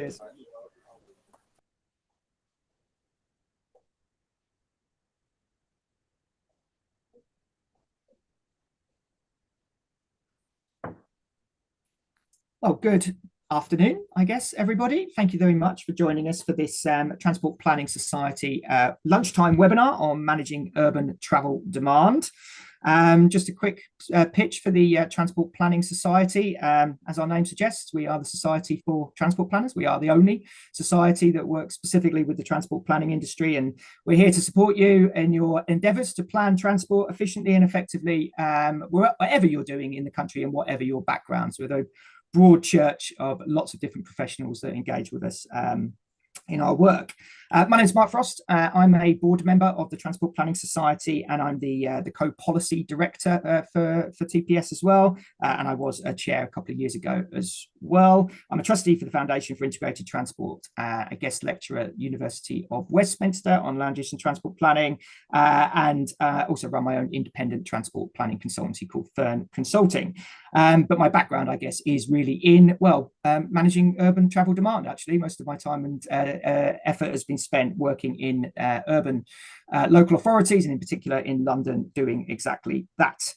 Cheers. Oh, good afternoon, I guess, everybody. Thank you very much for joining us for this Transport Planning Society lunchtime webinar on managing urban travel demand. Just a quick pitch for the Transport Planning Society. As our name suggests, we are the Society for Transport Planners. We are the only society that works specifically with the transport planning industry, and we're here to support you in your endeavours to plan transport efficiently and effectively, whatever you're doing in the country and whatever your backgrounds. We're a broad church of lots of different professionals that engage with us in our work. My name is Mark Frost. I'm a board member of the Transport Planning Society, and I'm the co-policy director for TPS as well. And I was a chair a couple of years ago as well. I'm a trustee for the Foundation for Integrated Transport, a guest lecturer at University of Westminster on land use and transport planning, and also run my own independent transport planning consultancy called Fern Consulting. But my background, I guess, is really in, managing urban travel demand. Actually, most of my time and effort has been spent working in urban local authorities, and in particular in London, doing exactly that.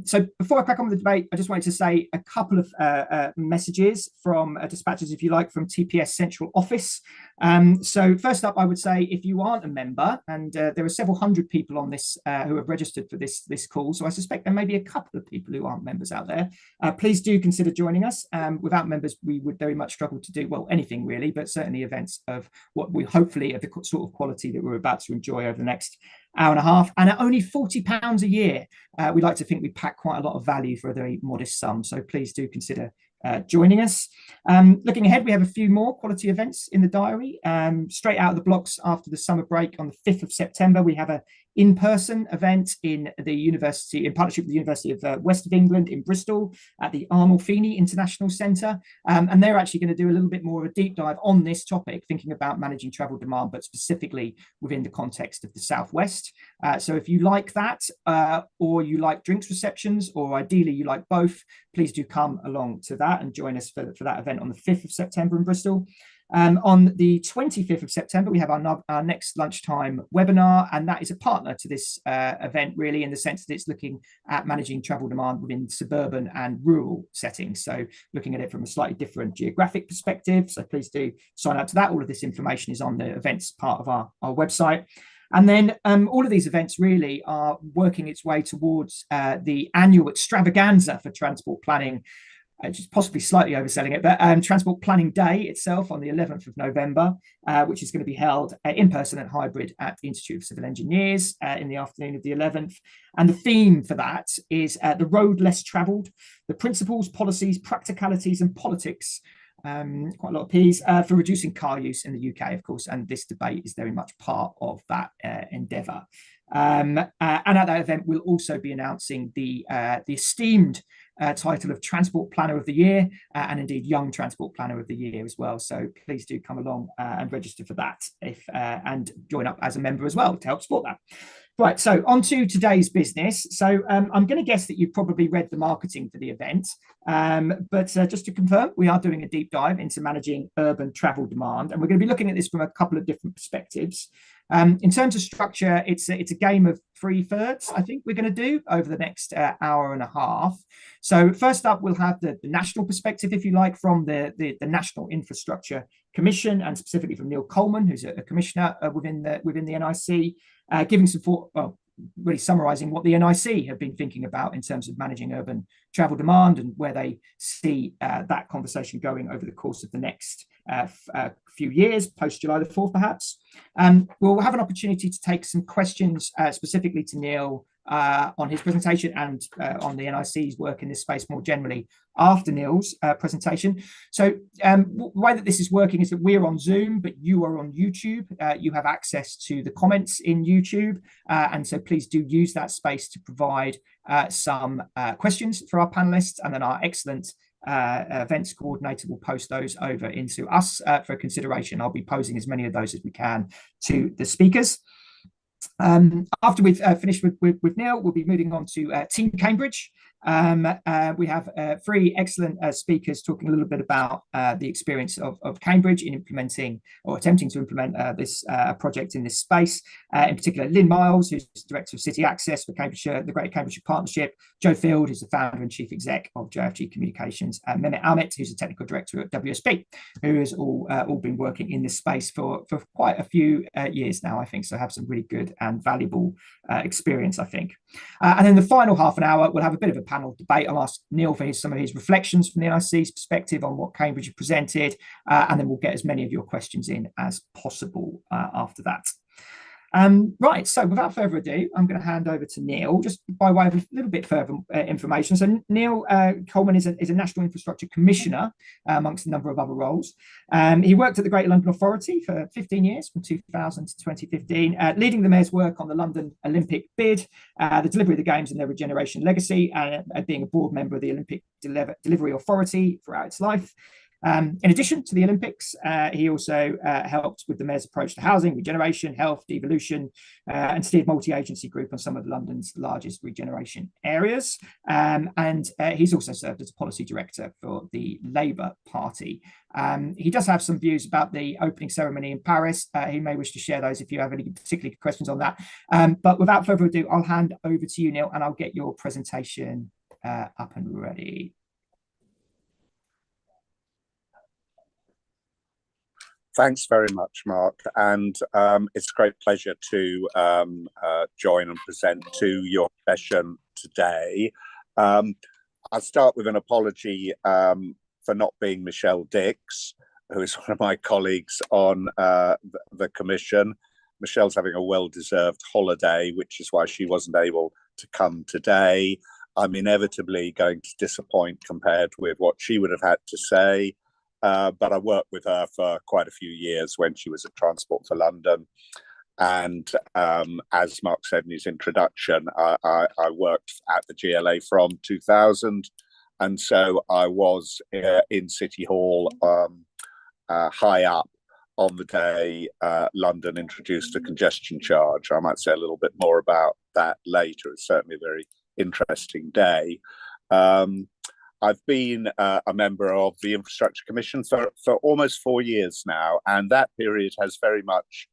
So before I crack on with the debate, I just wanted to say a couple of messages from dispatches, if you like, from TPS Central Office. So first up, I would say if you aren't a member, and there are several hundred people on this who have registered for this call, so I suspect there may be a couple of people who aren't members out there. Please do consider joining us. Without members, we would very much struggle to do, well, anything really, but certainly events of what we hopefully of the sort of quality that we're about to enjoy over the next hour and a half. And at only £40 a year, we like to think we pack quite a lot of value for a very modest sum. So please do consider joining us. Looking ahead, we have a few more quality events in the diary. Straight out of the blocks after the summer break on the 5th of September, we have a in-person event in the university, in partnership with the University of West of England in Bristol at the Arnolfini International Centre. And they're actually going to do a little bit more of a deep dive on this topic, thinking about managing travel demand, but specifically within the context of the Southwest. So if you like that, or you like drinks receptions, or ideally you like both, please do come along to that and join us for that event on the 5th of September in Bristol. On the 25th of September, we have our next lunchtime webinar, and that is a partner to this event, really, in the sense that it's looking at managing travel demand within suburban and rural settings. So looking at it from a slightly different geographic perspective. So please do sign up to that. All of this information is on the events part of our website. And then all of these events really are working its way towards the annual extravaganza for transport planning, just possibly slightly overselling it, but Transport Planning Day itself on the 11th of November, which is going to be held in person and hybrid at the Institute of Civil Engineers in the afternoon of the 11th. And the theme for that is the road less travelled, the principles, policies, practicalities and politics, quite a lot of P's, for reducing car use in the UK, of course, and this debate is very much part of that endeavour. And at that event, we'll also be announcing the esteemed title of Transport Planner of the Year, and indeed Young Transport Planner of the Year as well. So please do come along and register for that and join up as a member as well to help support that. Right, so on to today's business. So I'm going to guess that you've probably read the marketing for the event, but just to confirm, we are doing a deep dive into managing urban travel demand, and we're going to be looking at this from a couple of different perspectives. In terms of structure, it's a game of 3/3, I think we're going to do over the next hour and a half. So first up, we'll have the national perspective, if you like, from the National Infrastructure Commission, and specifically from Neil Coleman, who's a commissioner within the NIC, giving some thought, well, really summarising what the NIC have been thinking about in terms of managing urban travel demand and where they see that conversation going over the course of the next few years, post July the 4th, perhaps. We'll have an opportunity to take some questions specifically to Neil on his presentation and on the NIC's work in this space more generally after Neil's presentation. So the way that this is working is that we're on Zoom, but you are on YouTube. You have access to the comments in YouTube, and so please do use that space to provide some questions for our panelists, and then our excellent events coordinator will post those over into us for consideration. I'll be posing as many of those as we can to the speakers. After we've finished with Neil, we'll be moving on to Team Cambridge, We have three excellent speakers talking a little bit about the experience of Cambridge in implementing or attempting to implement this project in this space. In particular, Lynn Miles, who's Director of City Access for Cambridgeshire, the Greater Cambridgeshire Partnership, Joe Field, who's the founder and chief exec of JFG Communications, and Mehmet Ahmet, who's the technical director at WSP, who has all been working in this space for quite a few years now, I think, so have some really good and valuable experience, I think. And then the final half an hour, we'll have a bit of a panel debate. I'll ask Neil for some of his reflections from the NIC's perspective on what Cambridge have presented, and then we'll get as many of your questions in as possible after that. Right, so without further ado, I'm going to hand over to Neil, just by way of a little bit further information. So Neil Coleman is a National Infrastructure Commissioner, amongst a number of other roles. He worked at the Greater London Authority for 15 years, from 2000 to 2015, leading the Mayor's work on the London Olympic bid, the delivery of the Games and their regeneration legacy, and being a board member of the Olympic Delivery Authority throughout its life. In addition to the Olympics, he also helped with the Mayor's approach to housing, regeneration, health, devolution, and steered multi-agency group on some of London's largest regeneration areas. And he's also served as a policy director for the Labour Party. He does have some views about the opening ceremony in Paris. He may wish to share those if you have any particular questions on that. But without further ado, I'll hand over to you, Neil, and I'll get your presentation up and ready. Thanks very much, Mark, and it's a great pleasure to join and present to your session today. I'll start with an apology for not being Michelle Dix, who is one of my colleagues on the Commission. Michelle's having a well-deserved holiday, which is why she wasn't able to come today. I'm inevitably going to disappoint compared with what she would have had to say. But I worked with her for quite a few years when she was at Transport for London. And as Mark said in his introduction, I worked at the GLA from 2000. And so I was in City Hall high up on the day London introduced a congestion charge. I might say a little bit more about that later. It's certainly a very interesting day. I've been a member of the Infrastructure Commission for almost 4 years now, and that period has very much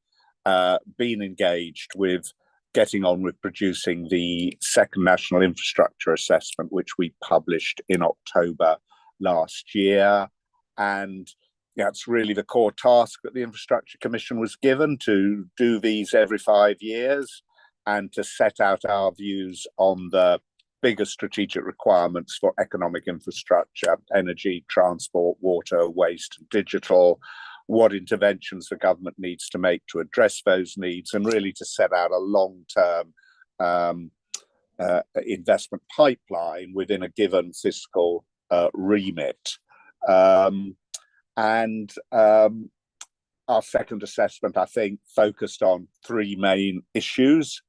been engaged with getting on with producing the second National Infrastructure Assessment, which we published in October last year. And that's really the core task that the Infrastructure Commission was given, to do these every 5 years and to set out our views on the bigger strategic requirements for economic infrastructure, energy, transport, water, waste, and digital, what interventions the government needs to make to address those needs, and really to set out a long-term investment pipeline within a given fiscal remit. Our second assessment, I think, focused on three main issues,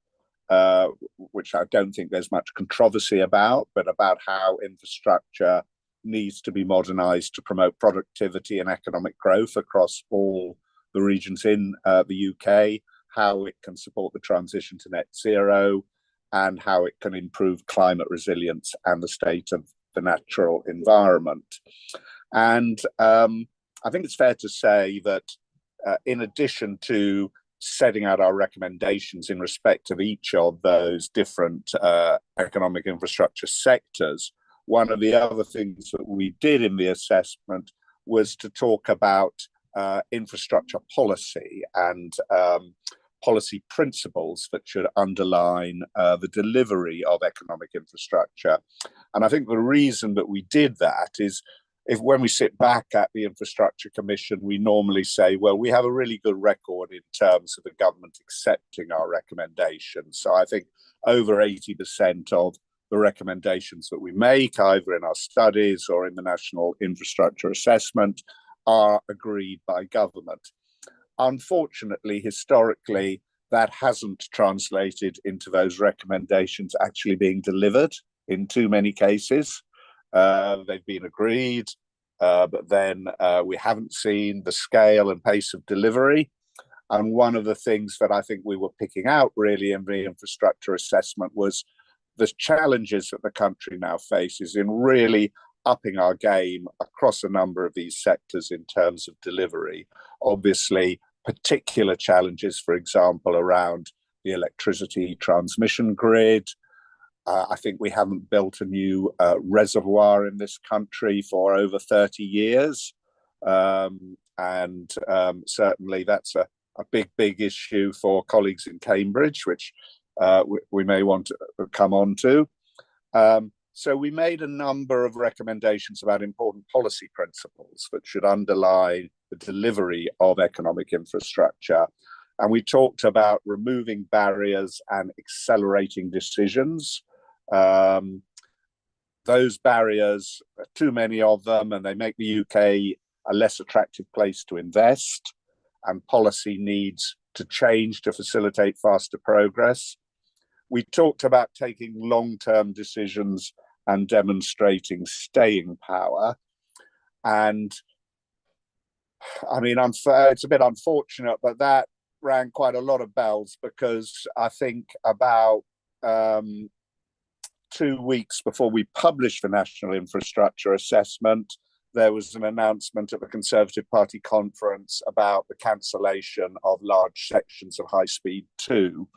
which I don't think there's much controversy about, but about how infrastructure needs to be modernized to promote productivity and economic growth across all the regions in the UK, how it can support the transition to net zero, and how it can improve climate resilience and the state of the natural environment. And I think it's fair to say that in addition to setting out our recommendations in respect of each of those different economic infrastructure sectors, one of the other things that we did in the assessment was to talk about infrastructure policy and policy principles that should underline the delivery of economic infrastructure. And I think the reason that we did that is, when we sit back at the Infrastructure Commission, we normally say, well, we have a really good record in terms of the government accepting our recommendations. So I think over 80% of the recommendations that we make, either in our studies or in the National Infrastructure Assessment, are agreed by government. Unfortunately, historically, that hasn't translated into those recommendations actually being delivered in too many cases. They've been agreed, but then we haven't seen the scale and pace of delivery. And one of the things that I think we were picking out really in the infrastructure assessment was the challenges that the country now faces in really upping our game across a number of these sectors in terms of delivery. Obviously, particular challenges, for example, around the electricity transmission grid. I think we haven't built a new reservoir in this country for over 30 years. Certainly that's a big issue for colleagues in Cambridge, which we may want to come on to. So we made a number of recommendations about important policy principles that should underlie the delivery of economic infrastructure. And we talked about removing barriers and accelerating decisions. Those barriers, too many of them, and they make the UK a less attractive place to invest, and policy needs to change to facilitate faster progress. We talked about taking long-term decisions and demonstrating staying power. And I mean, it's a bit unfortunate, but that rang quite a lot of bells, because I think about 2 weeks before we published the National Infrastructure Assessment, there was an announcement at the Conservative Party conference about the cancellation of large sections of High Speed 2,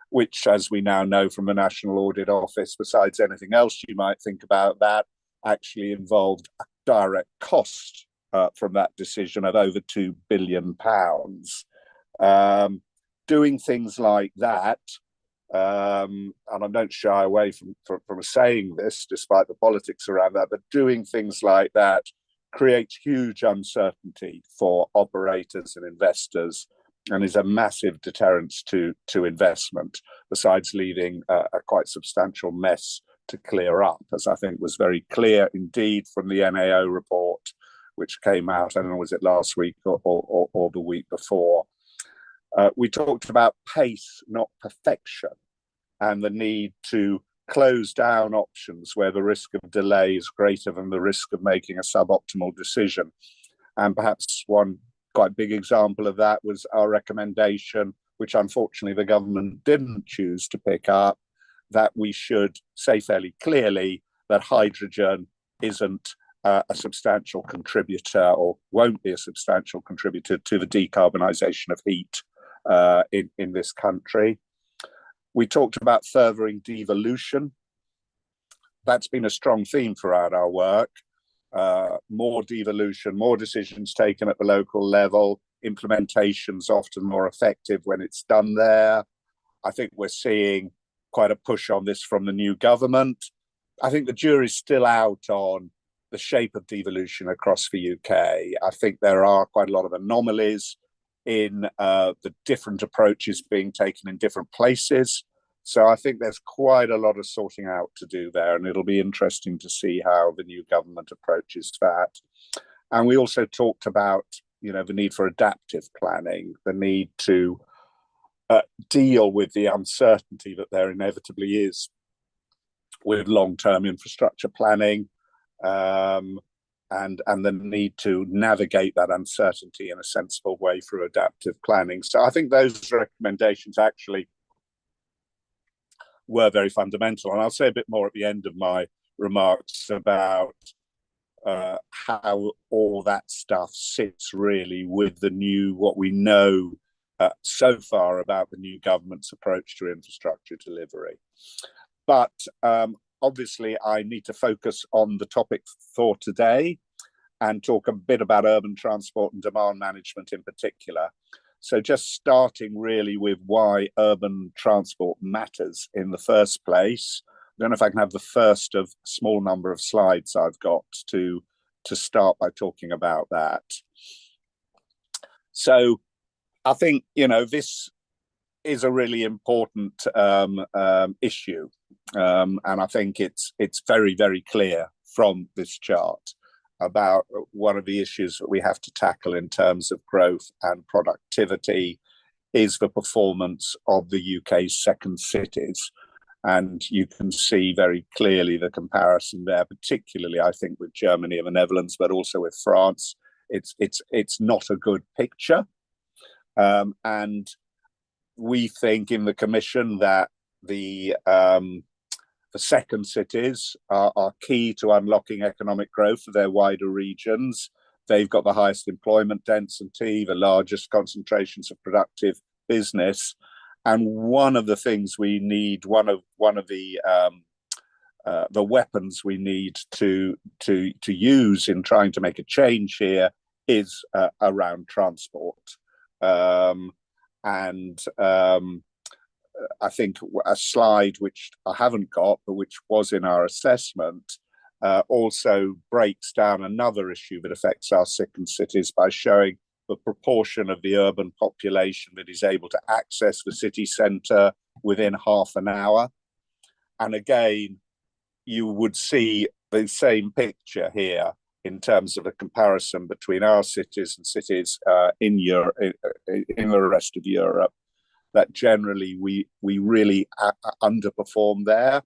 which, as we now know from the National Audit Office, besides anything else you might think about that, actually involved a direct cost from that decision of over £2 billion. Doing things like that, and I don't shy away from saying this despite the politics around that, but doing things like that creates huge uncertainty for operators and investors, and is a massive deterrence to investment, besides leaving a quite substantial mess to clear up, as I think was very clear indeed from the NAO report, which came out, I don't know, was it last week or the week before. We talked about pace, not perfection, and the need to close down options where the risk of delay is greater than the risk of making a suboptimal decision. And perhaps one quite big example of that was our recommendation, which unfortunately the government didn't choose to pick up, that we should say fairly clearly that hydrogen isn't a substantial contributor, or won't be a substantial contributor to the decarbonisation of heat in this country. We talked about furthering devolution. That's been a strong theme throughout our work. More devolution, more decisions taken at the local level, implementation's often more effective when it's done there. I think we're seeing quite a push on this from the new government. I think the jury's still out on the shape of devolution across the UK. I think there are quite a lot of anomalies in the different approaches being taken in different places. So I think there's quite a lot of sorting out to do there, and it'll be interesting to see how the new government approaches that. And we also talked about, the need for adaptive planning, the need to deal with the uncertainty that there inevitably is with long-term infrastructure planning, and the need to navigate that uncertainty in a sensible way through adaptive planning. So I think those recommendations actually were very fundamental. And I'll say a bit more at the end of my remarks about how all that stuff sits really with what we know so far about the new government's approach to infrastructure delivery. But obviously, I need to focus on the topic for today and talk a bit about urban transport and demand management in particular. So just starting really with why urban transport matters in the first place. I don't know if I can have the first of a small number of slides I've got to start by talking about that. So I think, this is a really important issue. And I think it's very, very clear from this chart about one of the issues that we have to tackle in terms of growth and productivity is the performance of the UK's second cities. And you can see very clearly the comparison there, particularly, I think, with Germany and the Netherlands, but also with France. It's not a good picture. And we think in the Commission that the The second cities are key to unlocking economic growth for their wider regions. They've got the highest employment density, the largest concentrations of productive business, and one of the things we need, one of the weapons we need to use in trying to make a change here is around transport. I think a slide which I haven't got, but which was in our assessment, also breaks down another issue that affects our second cities by showing the proportion of the urban population that is able to access the city centre within half an hour. And again, you would see the same picture here in terms of a comparison between our cities and cities in the rest of Europe, that generally we really underperform there.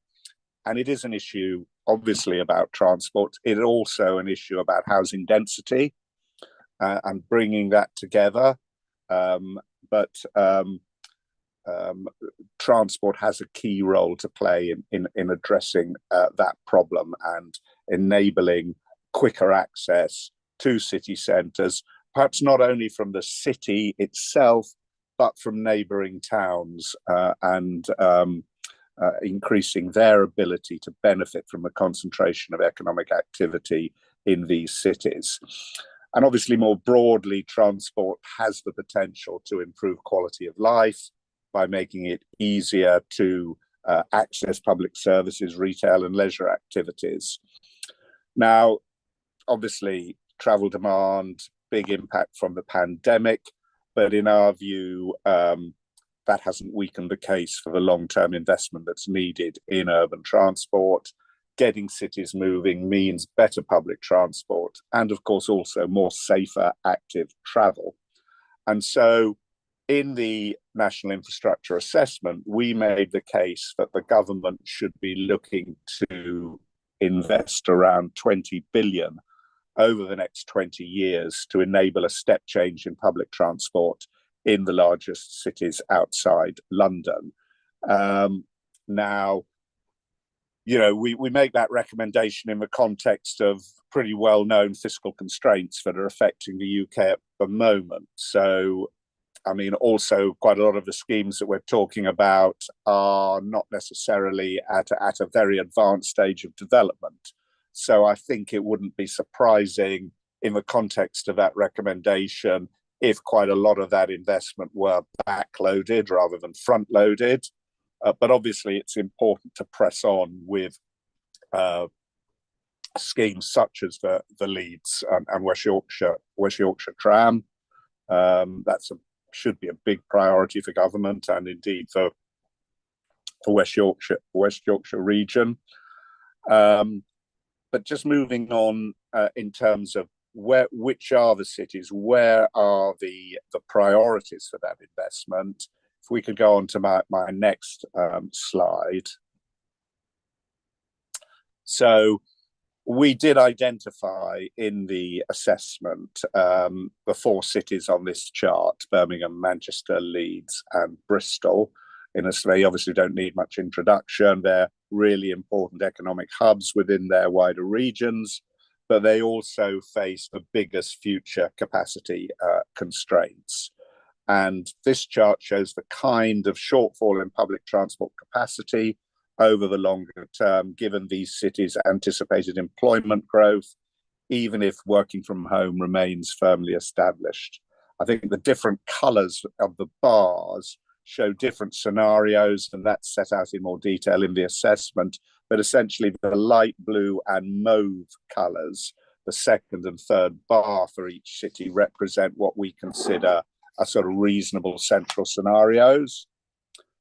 And it is an issue, obviously, about transport. It is also an issue about housing density and bringing that together. Transport has a key role to play in addressing that problem and enabling quicker access to city centres, perhaps not only from the city itself, but from neighbouring towns, and increasing their ability to benefit from a concentration of economic activity in these cities. And obviously, more broadly, transport has the potential to improve quality of life by making it easier to access public services, retail and leisure activities. Now, obviously, travel demand, big impact from the pandemic, but in our view, that hasn't weakened the case for the long-term investment that's needed in urban transport. Getting cities moving means better public transport and, of course, also more safer, active travel. And so in the National Infrastructure Assessment, we made the case that the government should be looking to invest around 20 billion over the next 20 years to enable a step change in public transport in the largest cities outside London. Now, you know, we make that recommendation in the context of pretty well-known fiscal constraints that are affecting the UK at the moment. So, I mean, also quite a lot of the schemes that we're talking about are not necessarily at a very advanced stage of development. So I think it wouldn't be surprising in the context of that recommendation if quite a lot of that investment were backloaded rather than front-loaded. But obviously, it's important to press on with schemes such as the Leeds and West Yorkshire Tram. Should be a big priority for government and indeed for West Yorkshire region. But just moving on in terms of which are the cities, where are the priorities for that investment? If we could go on to my next slide. So we did identify in the assessment the four cities on this chart: Birmingham, Manchester, Leeds and Bristol. They obviously don't need much introduction. They're really important economic hubs within their wider regions, but they also face the biggest future capacity constraints. And this chart shows the kind of shortfall in public transport capacity over the longer term, given these cities' anticipated employment growth, even if working from home remains firmly established. I think the different colours of the bars show different scenarios, and that's set out in more detail in the assessment. But essentially, the light blue and mauve colours, the second and third bar for each city, represent what we consider are sort of reasonable central scenarios.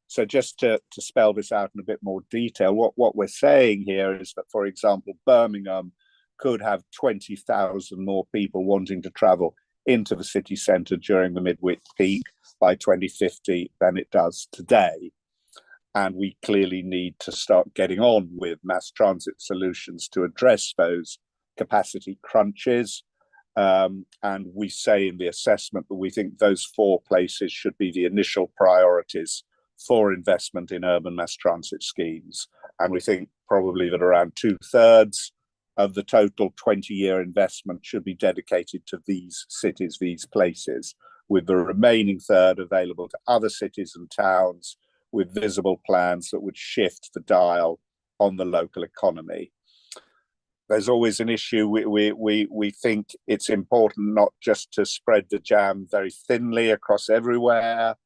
So just to spell this out in a bit more detail, what we're saying here is that, for example, Birmingham could have 20,000 more people wanting to travel into the city centre during the midweek peak by 2050 than it does today. And we clearly need to start getting on with mass transit solutions to address those capacity crunches. And we say in the assessment that we think those four places should be the initial priorities for investment in urban mass transit schemes. And we think probably that around 2/3 of the total 20-year investment should be dedicated to these cities, these places, with the remaining third available to other cities and towns with visible plans that would shift the dial on the local economy. There's always an issue. We think it's important not just to spread the jam very thinly across everywhere,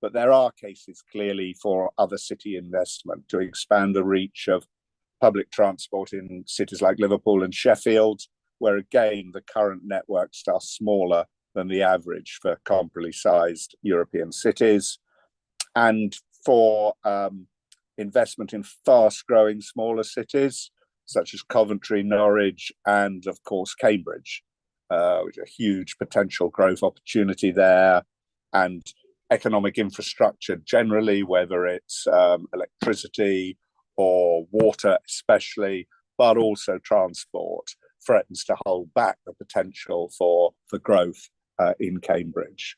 but there are cases clearly for other city investment to expand the reach of public transport in cities like Liverpool and Sheffield, where again the current networks are smaller than the average for comparably sized European cities, and for investment in fast-growing smaller cities such as Coventry, Norwich, and of course Cambridge, which are a huge potential growth opportunity there, and economic infrastructure generally, whether it's electricity or water especially, but also transport, threatens to hold back the potential for growth in Cambridge.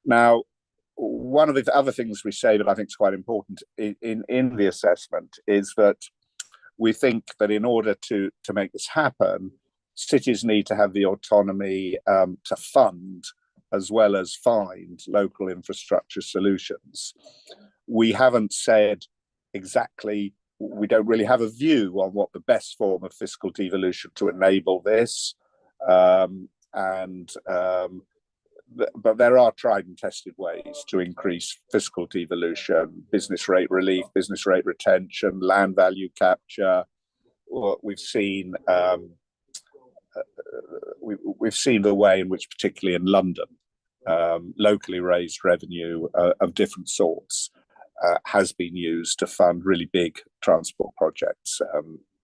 Now, one of the other things we say that I think is quite important in the assessment is that we think that in order to make this happen, cities need to have the autonomy to fund as well as find local infrastructure solutions. We haven't said exactly, we don't really have a view on what the best form of fiscal devolution to enable this. But there are tried and tested ways to increase fiscal devolution: business rate relief, business rate retention, land value capture. We've seen the way in which, particularly in London, locally raised revenue of different sorts has been used to fund really big transport projects,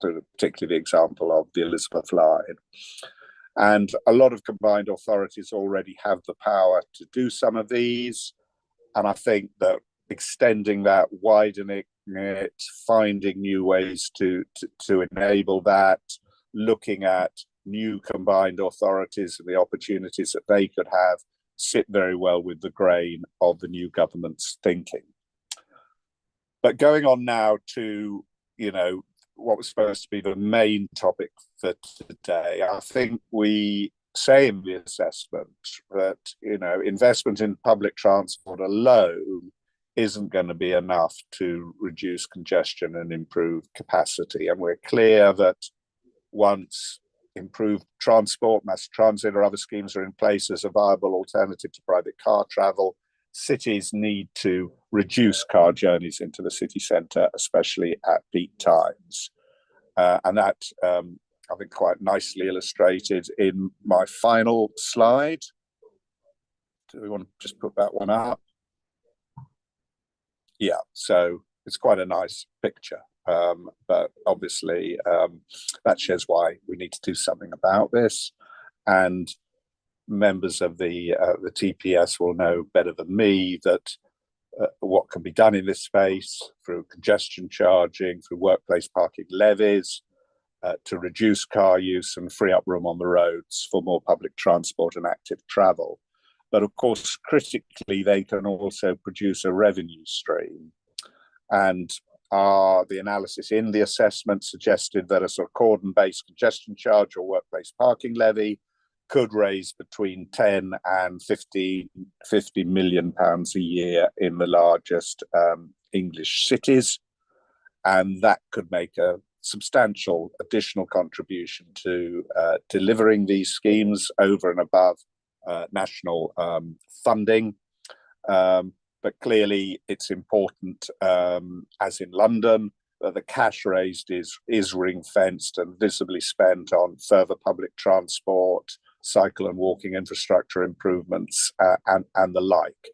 particularly the example of the Elizabeth Line. And a lot of combined authorities already have the power to do some of these. And I think that extending that, widening it, finding new ways to enable that, looking at new combined authorities and the opportunities that they could have, sit very well with the grain of the new government's thinking. But going on now to, what was supposed to be the main topic for today, I think we say in the assessment that, investment in public transport alone isn't going to be enough to reduce congestion and improve capacity. And we're clear that once improved transport, mass transit or other schemes are in place as a viable alternative to private car travel, cities need to reduce car journeys into the city centre, especially at peak times. And that, I think, quite nicely illustrated in my final slide. Do we want to just put that one up? Yeah, so it's quite a nice picture. But obviously, that shows why we need to do something about this. And members of the TPS will know better than me that what can be done in this space through congestion charging, through workplace parking levies, to reduce car use and free up room on the roads for more public transport and active travel. But of course, critically, they can also produce a revenue stream. And the analysis in the assessment suggested that a sort of cordon-based congestion charge or workplace parking levy could raise between 10 and 50 million pounds a year in the largest English cities. And that could make a substantial additional contribution to delivering these schemes over and above national funding. But clearly it's important, as in London, that the cash raised is ring-fenced and visibly spent on further public transport, cycle and walking infrastructure improvements, and the like.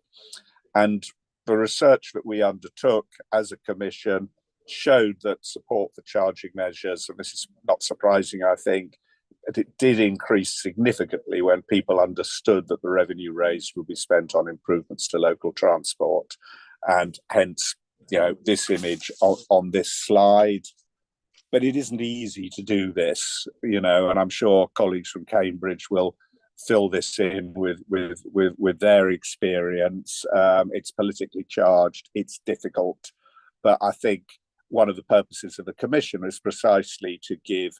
And the research that we undertook as a commission showed that support for charging measures, and this is not surprising, I think, it did increase significantly when people understood that the revenue raised would be spent on improvements to local transport. And hence, this image on this slide. But it isn't easy to do this, and I'm sure colleagues from Cambridge will fill this in with their experience. It's politically charged, it's difficult, but I think one of the purposes of the Commission is precisely to give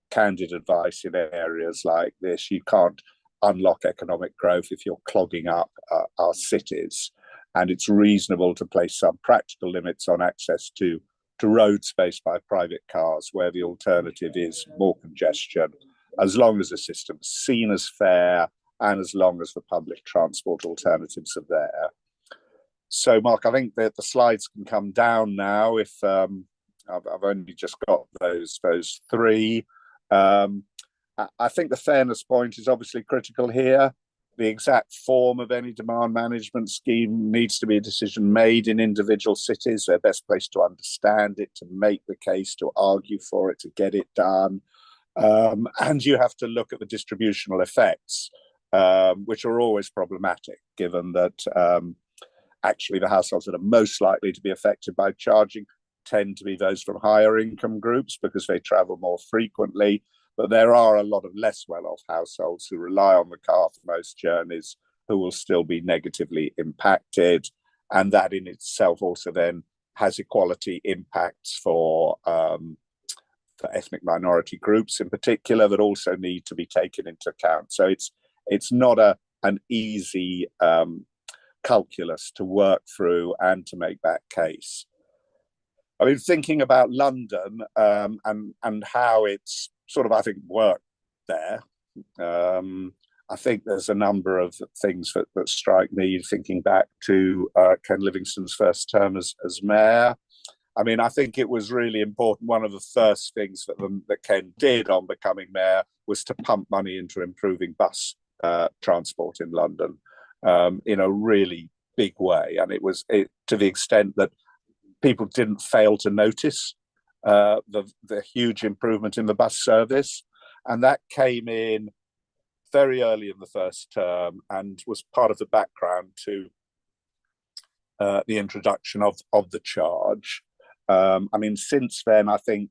candid advice in areas like this. You can't unlock economic growth if you're clogging up our cities, and it's reasonable to place some practical limits on access to road space by private cars, where the alternative is more congestion, as long as the system's seen as fair and as long as the public transport alternatives are there. So, Mark, I think that the slides can come down now. If I've only just got those three. I think the fairness point is obviously critical here. The exact form of any demand management scheme needs to be a decision made in individual cities. They're best placed to understand it, to make the case, to argue for it, to get it done. And you have to look at the distributional effects, which are always problematic, given that actually the households that are most likely to be affected by charging tend to be those from higher income groups because they travel more frequently. But there are a lot of less well-off households who rely on the car for most journeys who will still be negatively impacted. And that in itself also then has equality impacts for ethnic minority groups in particular that also need to be taken into account. So it's not an easy calculus to work through and to make that case. I mean, thinking about London and how it's sort of, I think, worked there. I think there's a number of things that strike me thinking back to Ken Livingstone's first term as mayor. I mean, I think it was really important. One of the first things that Ken did on becoming mayor was to pump money into improving bus transport in London in a really big way. And it was to the extent that people didn't fail to notice the huge improvement in the bus service. And that came in very early in the first term and was part of the background to the introduction of the charge. I mean, since then, I think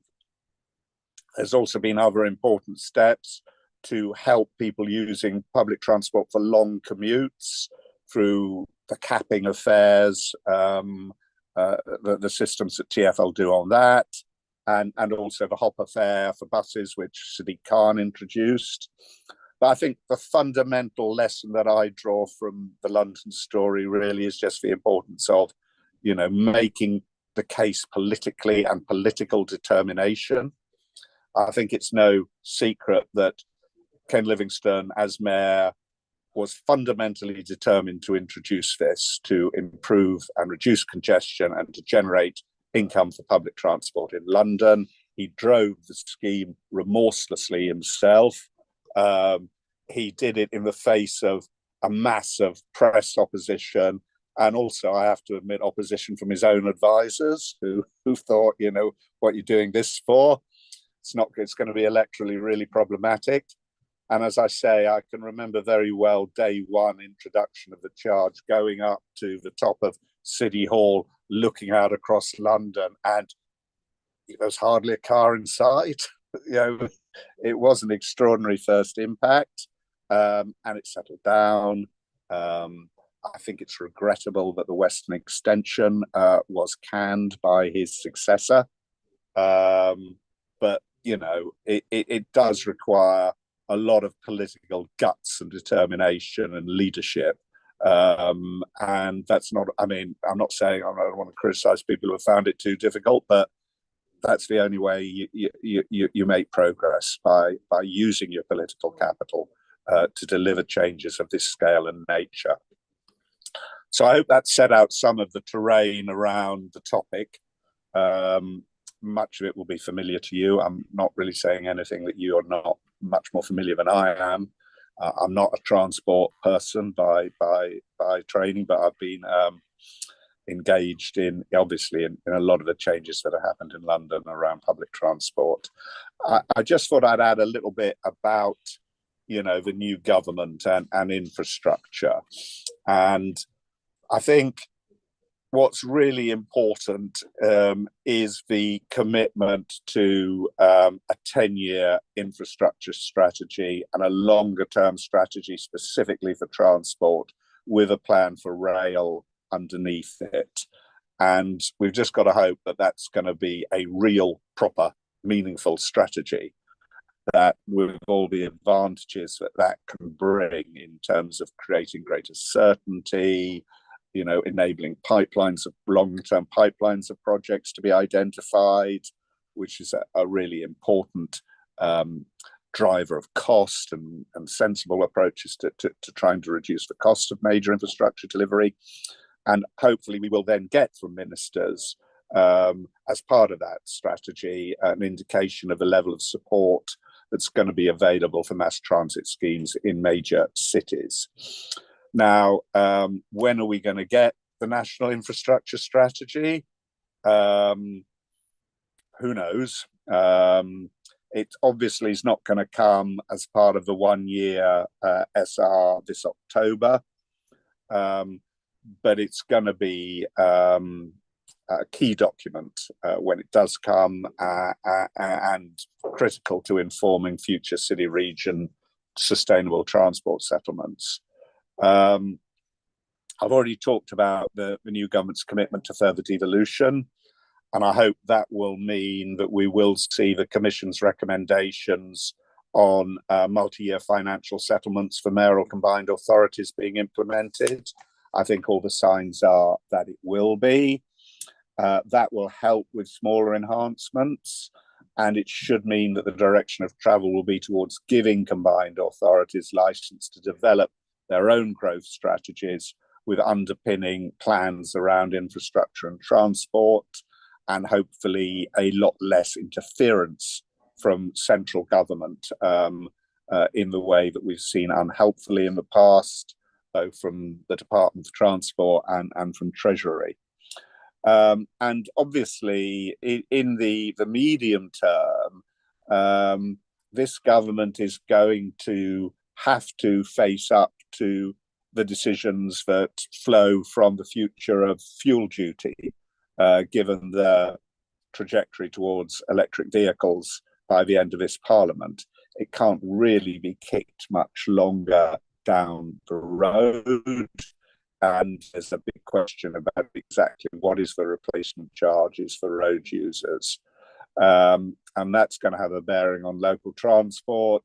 there's also been other important steps to help people using public transport for long commutes through the capping of fares, the systems that TfL do on that, and also the hopper fare for buses, which Sadiq Khan introduced. But I think the fundamental lesson that I draw from the London story really is just the importance of, making the case politically and political determination. I think it's no secret that Ken Livingstone, as mayor, was fundamentally determined to introduce this, to improve and reduce congestion and to generate income for public transport in London. He drove the scheme remorselessly himself. He did it in the face of a mass of press opposition, and also, I have to admit, opposition from his own advisors who thought, what you're doing this for? It's going to be electorally really problematic. And as I say, I can remember very well day one introduction of the charge, going up to the top of City Hall, looking out across London, and there was hardly a car in sight. It was an extraordinary first impact, and it settled down. I think it's regrettable that the Western Extension was canned by his successor. But, it does require a lot of political guts and determination and leadership. And that's not, I'm not saying, I don't want to criticize people who have found it too difficult, but that's the only way you make progress, by using your political capital to deliver changes of this scale and nature. So I hope that set out some of the terrain around the topic. Much of it will be familiar to you. I'm not really saying anything that you are not much more familiar than I am. I'm not a transport person by training, but I've been engaged in a lot of the changes that have happened in London around public transport. I just thought I'd add a little bit about the new government and infrastructure. And I think what's really important is the commitment to a 10-year infrastructure strategy and a longer-term strategy specifically for transport, with a plan for rail underneath it. And we've just got to hope that that's going to be a real, proper, meaningful strategy, that with all the advantages that that can bring in terms of creating greater certainty, enabling long-term pipelines of projects to be identified, which is a really important driver of cost and sensible approaches to trying to reduce the cost of major infrastructure delivery. And hopefully we will then get from ministers, as part of that strategy, an indication of the level of support that's going to be available for mass transit schemes in major cities. Now, when are we going to get the National Infrastructure Strategy? Who knows? It obviously is not going to come as part of the 1-year SR this October, but it's going to be a key document when it does come, and critical to informing future city region sustainable transport settlements. I've already talked about the new government's commitment to further devolution, and I hope that will mean that we will see the Commission's recommendations on multi-year financial settlements for mayoral combined authorities being implemented. I think all the signs are that it will be. That will help with smaller enhancements, and it should mean that the direction of travel will be towards giving combined authorities license to develop their own growth strategies with underpinning plans around infrastructure and transport, and hopefully a lot less interference from central government in the way that we've seen unhelpfully in the past, both from the Department of Transport and from Treasury. And obviously, in the medium term, this government is going to have to face up to the decisions that flow from the future of fuel duty, given the trajectory towards electric vehicles by the end of this Parliament. It can't really be kicked much longer down the road. And there's a big question about exactly what is the replacement charges for road users. And that's going to have a bearing on local transport,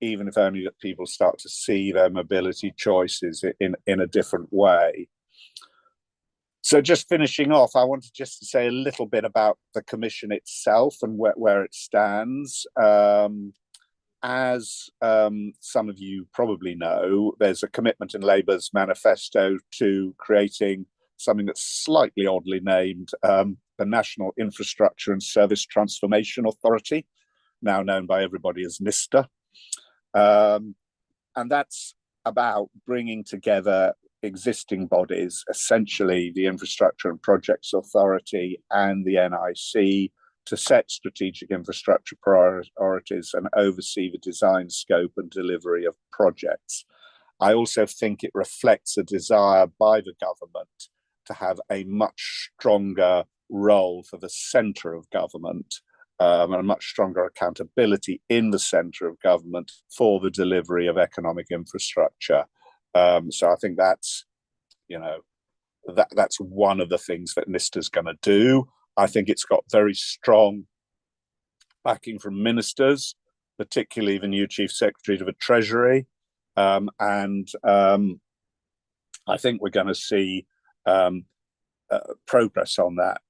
even if only that people start to see their mobility choices in a different way. So just finishing off, I wanted just to say a little bit about the Commission itself and where it stands. As some of you probably know, there's a commitment in Labour's manifesto to creating something that's slightly oddly named the National Infrastructure and Service Transformation Authority, now known by everybody as NISTA. And that's about bringing together existing bodies, essentially the Infrastructure and Projects Authority and the NIC, to set strategic infrastructure priorities and oversee the design, scope and delivery of projects. I also think it reflects a desire by the government to have a much stronger role for the centre of government, and a much stronger accountability in the centre of government for the delivery of economic infrastructure. So I think that's, that's one of the things that NISTA's going to do. I think it's got very strong backing from ministers, particularly the new Chief Secretary of the Treasury. And I think we're going to see progress on that,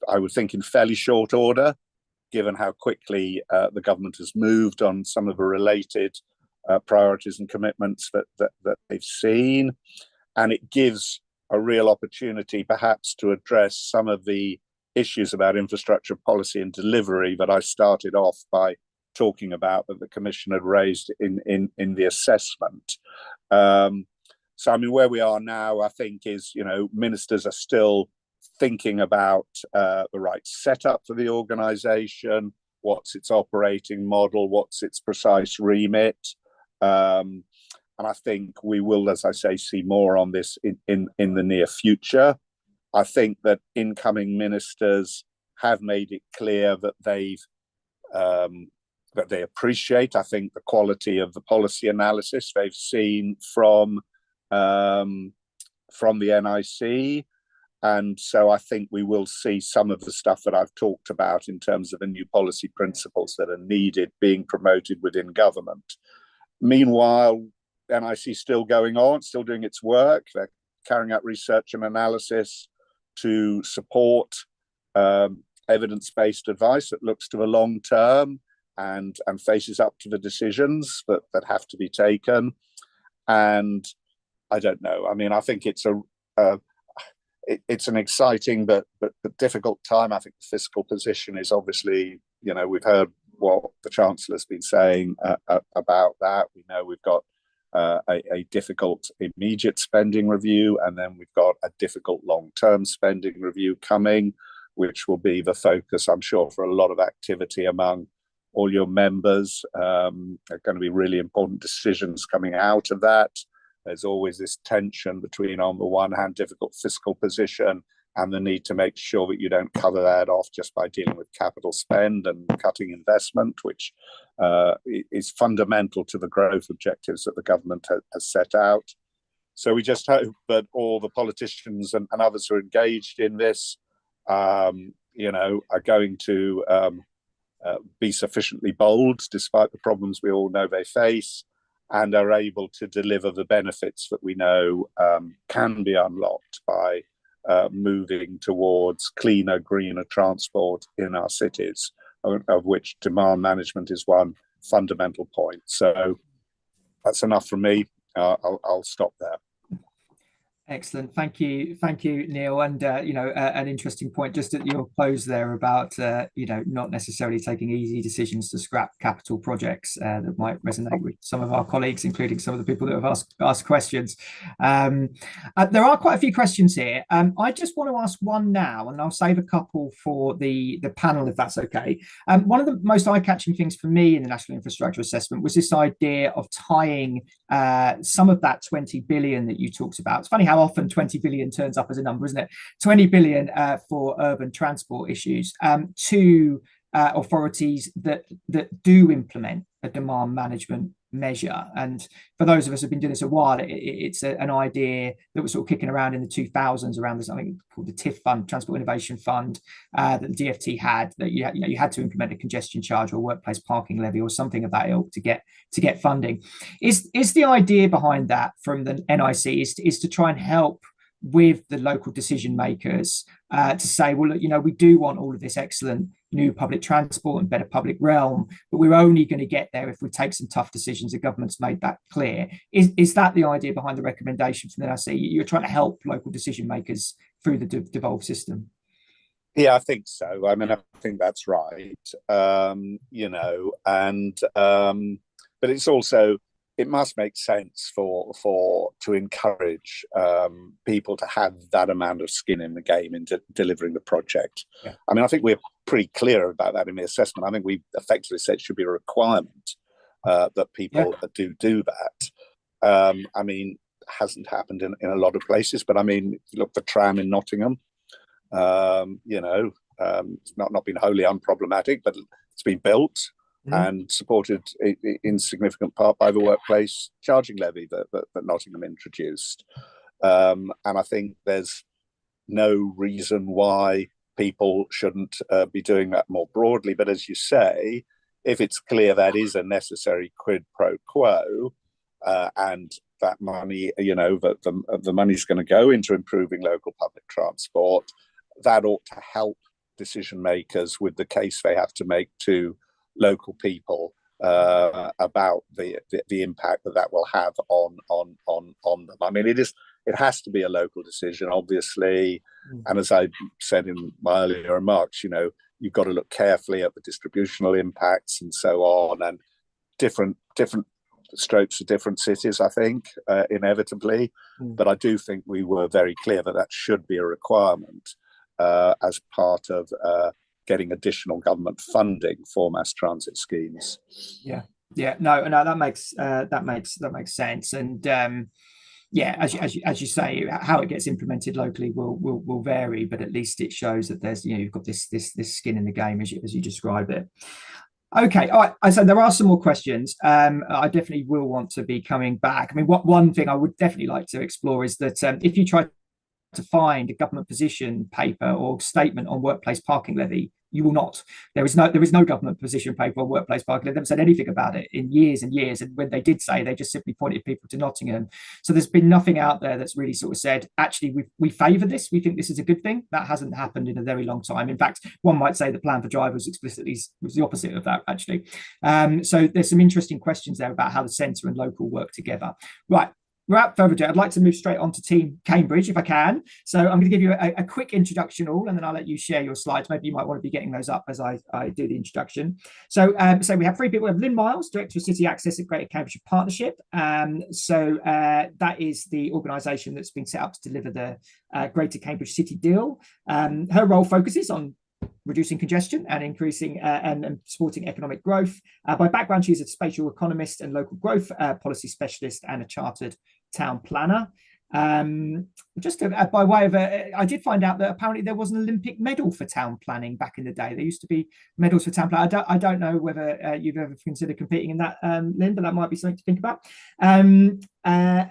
I would think in fairly short order, given how quickly the government has moved on some of the related priorities and commitments that they've seen. And it gives a real opportunity perhaps to address some of the issues about infrastructure policy and delivery that I started off by talking about, that the Commission had raised in the assessment. So I mean, where we are now, I think, is, ministers are still thinking about the right setup for the organisation, what's its operating model, what's its precise remit. And I think we will, as I say, see more on this in the near future. I think that incoming ministers have made it clear that they appreciate, I think, the quality of the policy analysis they've seen from the NIC. And so I think we will see some of the stuff that I've talked about in terms of the new policy principles that are needed being promoted within government. Meanwhile, NIC is still going on, still doing its work. They're carrying out research and analysis to support evidence-based advice that looks to the long term and faces up to the decisions that have to be taken. And I don't know. I mean, I think it's an exciting but difficult time. I think the fiscal position is obviously, we've heard what the Chancellor's been saying about that. We know we've got a difficult immediate spending review, and then we've got a difficult long-term spending review coming, which will be the focus, I'm sure, for a lot of activity among all your members. There are going to be really important decisions coming out of that. There's always this tension between, on the one hand, difficult fiscal position and the need to make sure that you don't cover that off just by dealing with capital spend and cutting investment, which is fundamental to the growth objectives that the government has set out. So we just hope that all the politicians and others who are engaged in this, are going to be sufficiently bold, despite the problems we all know they face, and are able to deliver the benefits that we know can be unlocked by moving towards cleaner, greener transport in our cities, of which demand management is one fundamental point. So that's enough from me. I'll stop there. Excellent. Thank you, Neil. And an interesting point just at your close there about not necessarily taking easy decisions to scrap capital projects that might resonate with some of our colleagues, including some of the people that have asked questions. There are quite a few questions here. I just want to ask one now, and I'll save a couple for the panel, if that's okay. One of the most eye-catching things for me in the National Infrastructure Assessment was this idea of tying some of that 20 billion that you talked about. It's funny how often 20 billion turns up as a number, isn't it? 20 billion for urban transport issues to authorities that do implement a demand management measure. And for those of us who've been doing this a while, it's an idea that was sort of kicking around in the 2000s around this, I think called the TIF fund, Transport Innovation Fund, that the DfT had, that you had to implement a congestion charge or workplace parking levy or something of that ilk to get funding. Is the idea behind that from the NIC is to try and help with the local decision makers to say, well, look, we do want all of this excellent new public transport and better public realm, but we're only going to get there if we take some tough decisions. The government's made that clear. Is that the idea behind the recommendation from the NIC? You're trying to help local decision makers through the devolved system? Yeah, I think so. I mean, I think that's right. But it's also, it must make sense to encourage people to have that amount of skin in the game in delivering the project. Yeah. I mean, I think we're pretty clear about that in the assessment. I think we effectively said it should be a requirement that people do that. I mean, hasn't happened in a lot of places, but I mean, look, the tram in Nottingham, it's not been wholly unproblematic, but it's been built and supported in significant part by the workplace charging levy that Nottingham introduced. And I think there's no reason why people shouldn't be doing that more broadly. But as you say, if it's clear that is a necessary quid pro quo, and that money, the money's going to go into improving local public transport, that ought to help decision makers with the case they have to make to local people about the impact that will have on them. I mean, it has to be a local decision, obviously, and as I said in my earlier remarks, you've got to look carefully at the distributional impacts and so on, and different strokes for different cities, I think, inevitably. But I do think we were very clear that should be a requirement as part of getting additional government funding for mass transit schemes. No, that makes sense. And as you say, how it gets implemented locally will vary, but at least it shows that there's you've got this skin in the game as you describe it. Okay, all right. So there are some more questions. I definitely will want to be coming back. I mean, one thing I would definitely like to explore is that if you try to find a government position paper or statement on workplace parking levy. You will not. There is no government position paper on workplace parking levy. They haven't said anything about it in years and years. And when they did say, they just simply pointed people to Nottingham. So there's been nothing out there that's really sort of said, actually, we favour this. We think this is a good thing. That hasn't happened in a very long time. In fact, one might say the plan for drivers explicitly was the opposite of that, actually. So there's some interesting questions there about how the centre and local work together. Right. Without further ado, I'd like to move straight on to Team Cambridge, if I can. So I'm going to give you a quick introduction all, and then I'll let you share your slides. Maybe you might want to be getting those up as I do the introduction. So we have three people. We have Lynn Miles, Director of City Access at Greater Cambridgeshire Partnership. That is the organisation that's been set up to deliver the Greater Cambridge City Deal. Her role focuses on reducing congestion and increasing and supporting economic growth. By background, she's a spatial economist and local growth policy specialist and a chartered town planner. By way of I did find out that apparently there was an Olympic medal for town planning back in the day. There used to be medals for town planning. I don't know whether you've ever considered competing in that, Lynn, but that might be something to think about.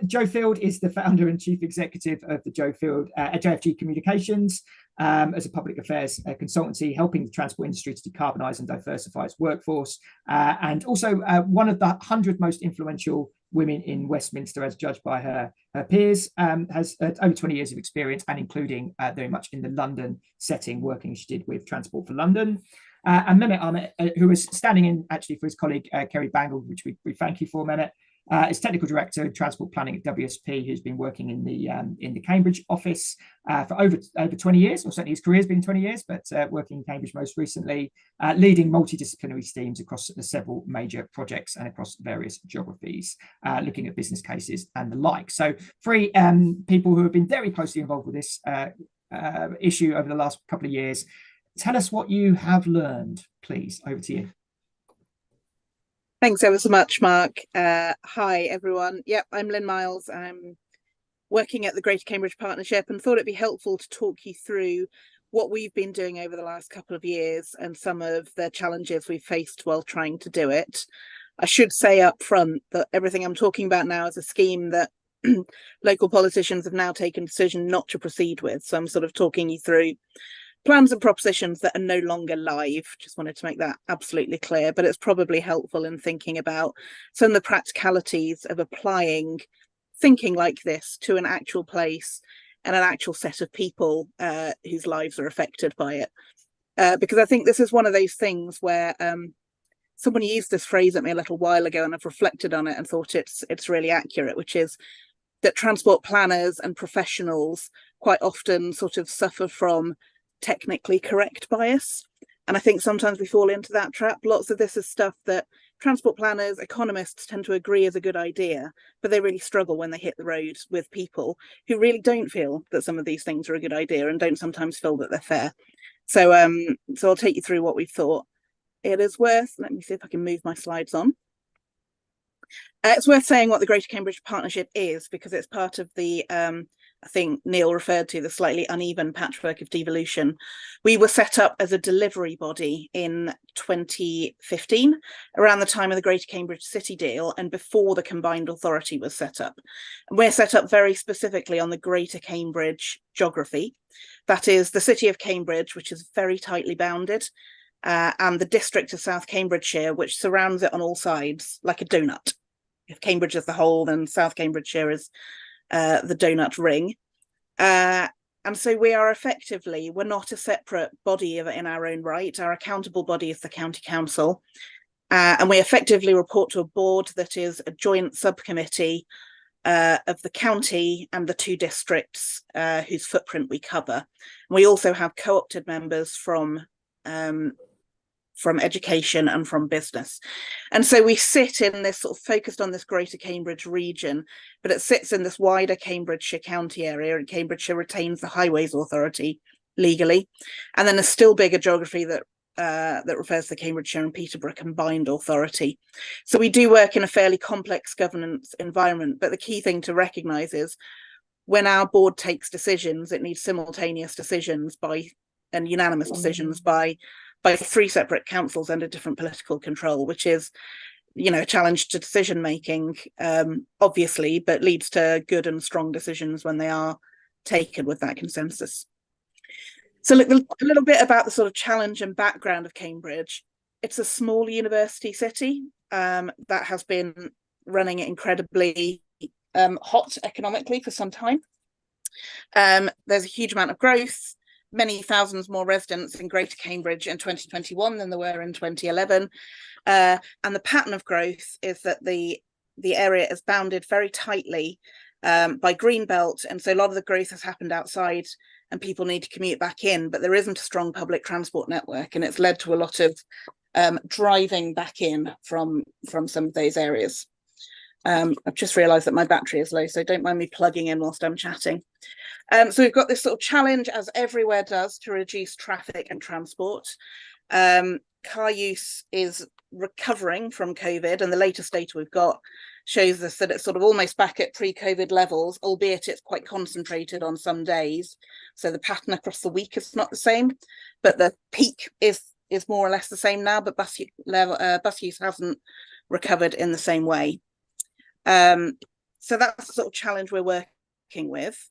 Joe Field is the founder and chief executive of the Joe Field JFG Communications, as a public affairs consultancy, helping the transport industry to decarbonise and diversify its workforce, and also one of the 100 most influential women in Westminster, as judged by her peers, has over 20 years of experience, and including very much in the London setting, working she did with Transport for London. And Mehmet Ahmet, who is standing in actually for his colleague Kerry Bangle, which we thank you for, Mehmet, is technical director of transport planning at WSP, who's been working in the Cambridge office for over 20 years, or certainly his career has been 20 years, but working in Cambridge most recently, leading multidisciplinary teams across several major projects and across various geographies, looking at business cases and the like. So three people who have been very closely involved with this issue over the last couple of years. Tell us what you have learned, please. Over to you. Thanks ever so much, Mark. Hi, everyone. Yep, I'm Lynn Miles. I'm working at the Greater Cambridge Partnership and thought it'd be helpful to talk you through what we've been doing over the last couple of years and some of the challenges we've faced while trying to do it. I should say up front that everything I'm talking about now is a scheme that local politicians have now taken a decision not to proceed with. So I'm sort of talking you through plans and propositions that are no longer live. Just wanted to make that absolutely clear, but it's probably helpful in thinking about some of the practicalities of applying thinking like this to an actual place and an actual set of people whose lives are affected by it. Because I think this is one of those things where someone used this phrase at me a little while ago, and I've reflected on it and thought it's really accurate, which is that transport planners and professionals quite often sort of suffer from technically correct bias. And I think sometimes we fall into that trap. Lots of this is stuff that transport planners, economists tend to agree is a good idea, but they really struggle when they hit the road with people who really don't feel that some of these things are a good idea and don't sometimes feel that they're fair. So I'll take you through what we've thought. It is worth, let me see if I can move my slides on. It's worth saying what the Greater Cambridge Partnership is, because it's part of the I think Neil referred to the slightly uneven patchwork of devolution. We were set up as a delivery body in 2015, around the time of the Greater Cambridge City Deal and before the combined authority was set up. And we're set up very specifically on the Greater Cambridge geography. That is the city of Cambridge, which is very tightly bounded, and the district of South Cambridgeshire, which surrounds it on all sides like a donut. If Cambridge is the whole, then South Cambridgeshire is the donut ring. And so we are effectively, we're not a separate body in our own right. Our accountable body is the County Council. And we effectively report to a board that is a joint subcommittee of the county and the two districts whose footprint we cover. And we also have co-opted members from education and from business. And so we sit in this sort of focused on this Greater Cambridge region, but it sits in this wider Cambridgeshire county area, and Cambridgeshire retains the Highways Authority legally. And then a still bigger geography that refers to the Cambridgeshire and Peterborough Combined Authority. So we do work in a fairly complex governance environment, but the key thing to recognise is when our board takes decisions, it needs simultaneous decisions and unanimous decisions by three separate councils under different political control, which is, a challenge to decision making, obviously, but leads to good and strong decisions when they are taken with that consensus. So look, a little bit about the sort of challenge and background of Cambridge. It's a small university city that has been running incredibly hot economically for some time. There's a huge amount of growth, many thousands more residents in Greater Cambridge in 2021 than there were in 2011. And the pattern of growth is that the area is bounded very tightly by Greenbelt, and so a lot of the growth has happened outside and people need to commute back in, but there isn't a strong public transport network, and it's led to a lot of driving back in from some of those areas. I've just realised that my battery is low, so don't mind me plugging in whilst I'm chatting. So we've got this sort of challenge, as everywhere does, to reduce traffic and transport. Car use is recovering from COVID, and the latest data we've got shows us that it's sort of almost back at pre-COVID levels, albeit it's quite concentrated on some days. So the pattern across the week is not the same, but the peak is more or less the same now, but bus use hasn't recovered in the same way. So that's the sort of challenge we're working with.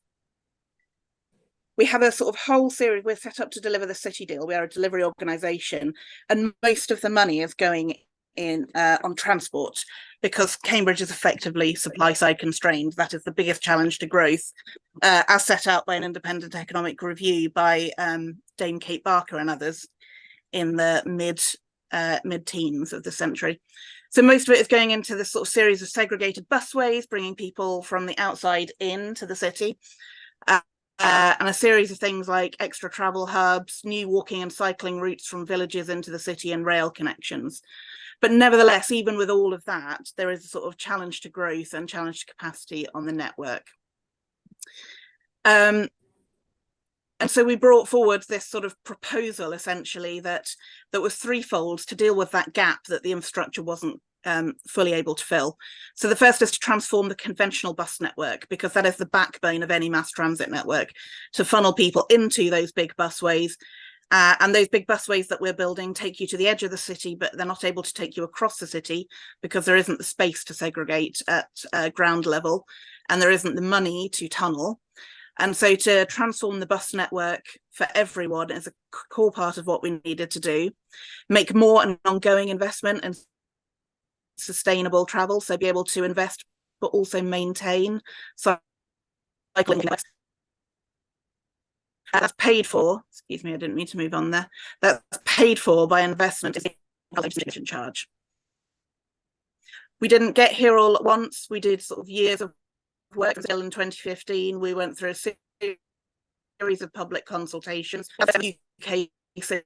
We have a sort of whole series. We're set up to deliver the city deal. We are a delivery organisation, and most of the money is going in on transport, because Cambridge is effectively supply side constrained. That is the biggest challenge to growth, as set out by an independent economic review by Dame Kate Barker and others in the mid-teens of the century. So most of it is going into this sort of series of segregated busways, bringing people from the outside into the city. And a series of things like extra travel hubs, new walking and cycling routes from villages into the city, and rail connections. But nevertheless, even with all of that, there is a sort of challenge to growth and challenge to capacity on the network. And so we brought forward this sort of proposal, essentially, that was threefold to deal with that gap that the infrastructure wasn't fully able to fill. So the first is to transform the conventional bus network, because that is the backbone of any mass transit network, to funnel people into those big busways. And those big busways that we're building take you to the edge of the city, but they're not able to take you across the city because there isn't the space to segregate at ground level, and there isn't the money to tunnel. And so to transform the bus network for everyone is a core part of what we needed to do. Make more an ongoing investment in sustainable travel, so be able to invest but also maintain cycling. That's paid for, excuse me, I didn't mean to move on there. That's paid for by investment in the charge. We didn't get here all at once. We did sort of years of work. Until in 2015, we went through a series of public consultations. UK citizens.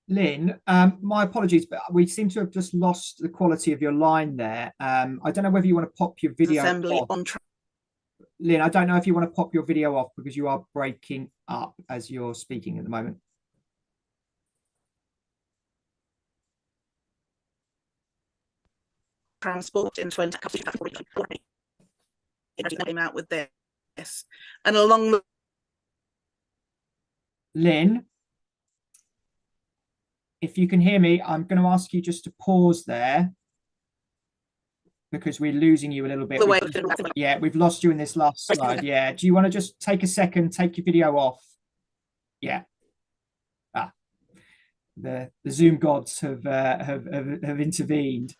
Lynn, my apologies, but we seem to have just lost the quality of your line there. I don't know whether you want to pop your video off. Lynn, I don't know if you want to pop your video off, because you are breaking up as you're speaking at the moment. Transport in 2040 came out with this, and along the Lynn, if you can hear me, I'm going to ask you just to pause there, because we're losing you a little bit. Yeah, we've lost you in this last slide. Yeah, do you want to just take a second, take your video off? Yeah. The Zoom gods have intervened.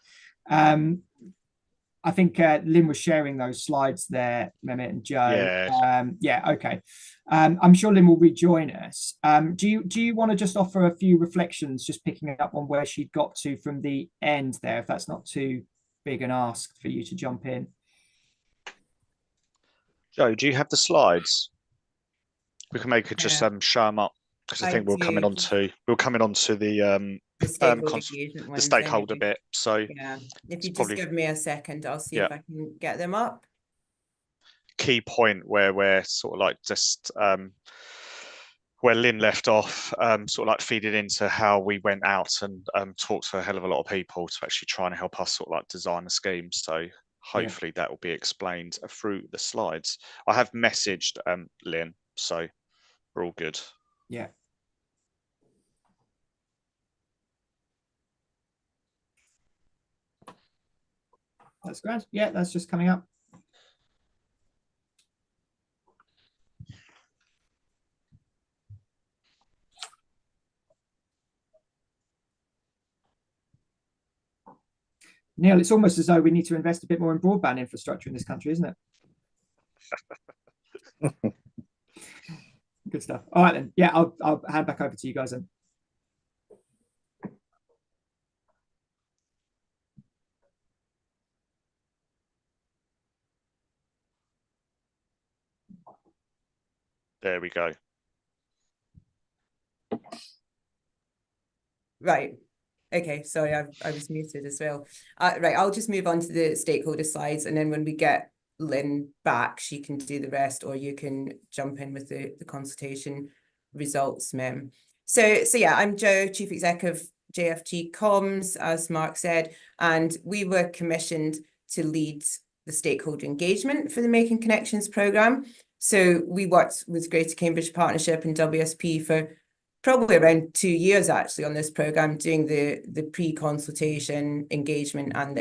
I think Lynn was sharing those slides there, Mehmet and Joe. Yeah, okay. I'm sure Lynn will rejoin us. Do you want to just offer a few reflections, just picking up on where she got to from the end there, if that's not too big an ask for you to jump in? Joe, do you have the slides? We can make it just show them up, because I think we're coming on to the stakeholder bit. So yeah, if you just give me a second, I'll see if I can get them up. Key point where we're sort of like just where Lynn left off, sort of like feeding into how we went out and talked to a hell of a lot of people to actually try and help us sort of like design a scheme. So hopefully that will be explained through the slides. I have messaged Lynn, so we're all good. Yeah. That's great. Yeah, that's just coming up. Neil, it's almost as though we need to invest a bit more in broadband infrastructure in this country, isn't it? Good stuff. All right, then. Yeah, I'll hand back over to you guys then. There we go. Right. Okay, sorry, I was muted as well. Right, I'll just move on to the stakeholder slides, and then when we get Lynn back, she can do the rest, or you can jump in with the consultation results, Mem. So yeah, I'm Jo, Chief Exec of JFG Comms, as Mark said, and we were commissioned to lead the stakeholder engagement for the Making Connections programme. So we worked with Greater Cambridge Partnership and WSP for probably around 2 years actually on this programme, doing the pre-consultation engagement and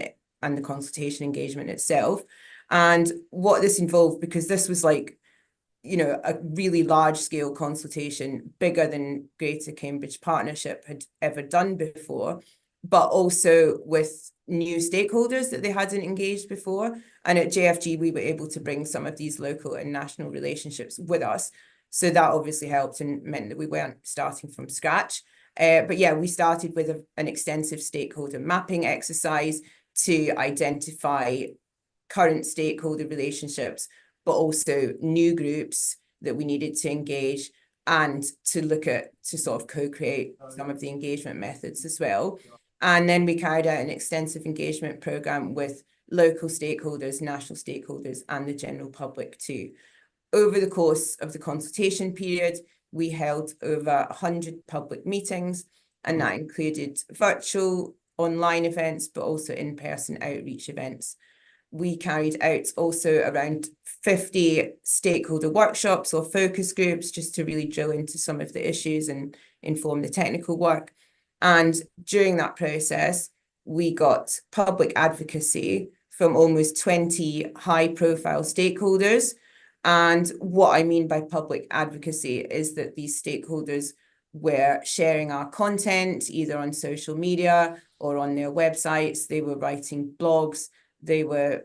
the consultation engagement itself. And what this involved, because this was like, you know, a really large scale consultation, bigger than Greater Cambridge Partnership had ever done before, but also with new stakeholders that they hadn't engaged before. And at JFG, we were able to bring some of these local and national relationships with us. So that obviously helped and meant that we weren't starting from scratch. But yeah, we started with an extensive stakeholder mapping exercise to identify current stakeholder relationships, but also new groups that we needed to engage, and to sort of co-create some of the engagement methods as well. And then we carried out an extensive engagement programme with local stakeholders, national stakeholders, and the general public too. Over the course of the consultation period, we held over 100 public meetings, and that included virtual, online events, but also in-person outreach events. We carried out also around 50 stakeholder workshops or focus groups, just to really drill into some of the issues and inform the technical work. And during that process, we got public advocacy from almost 20 high-profile stakeholders. And what I mean by public advocacy is that these stakeholders were sharing our content either on social media or on their websites. They were writing blogs, they were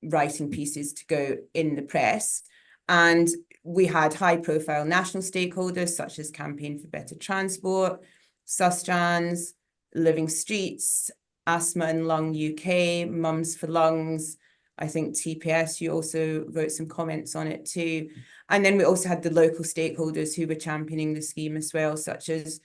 writing pieces to go in the press. And we had high-profile national stakeholders such as Campaign for Better Transport, Sustrans, Living Streets, Asthma and Lung UK, Mums for Lungs. I think TPS, you also wrote some comments on it too. And then we also had the local stakeholders who were championing the scheme as well, such as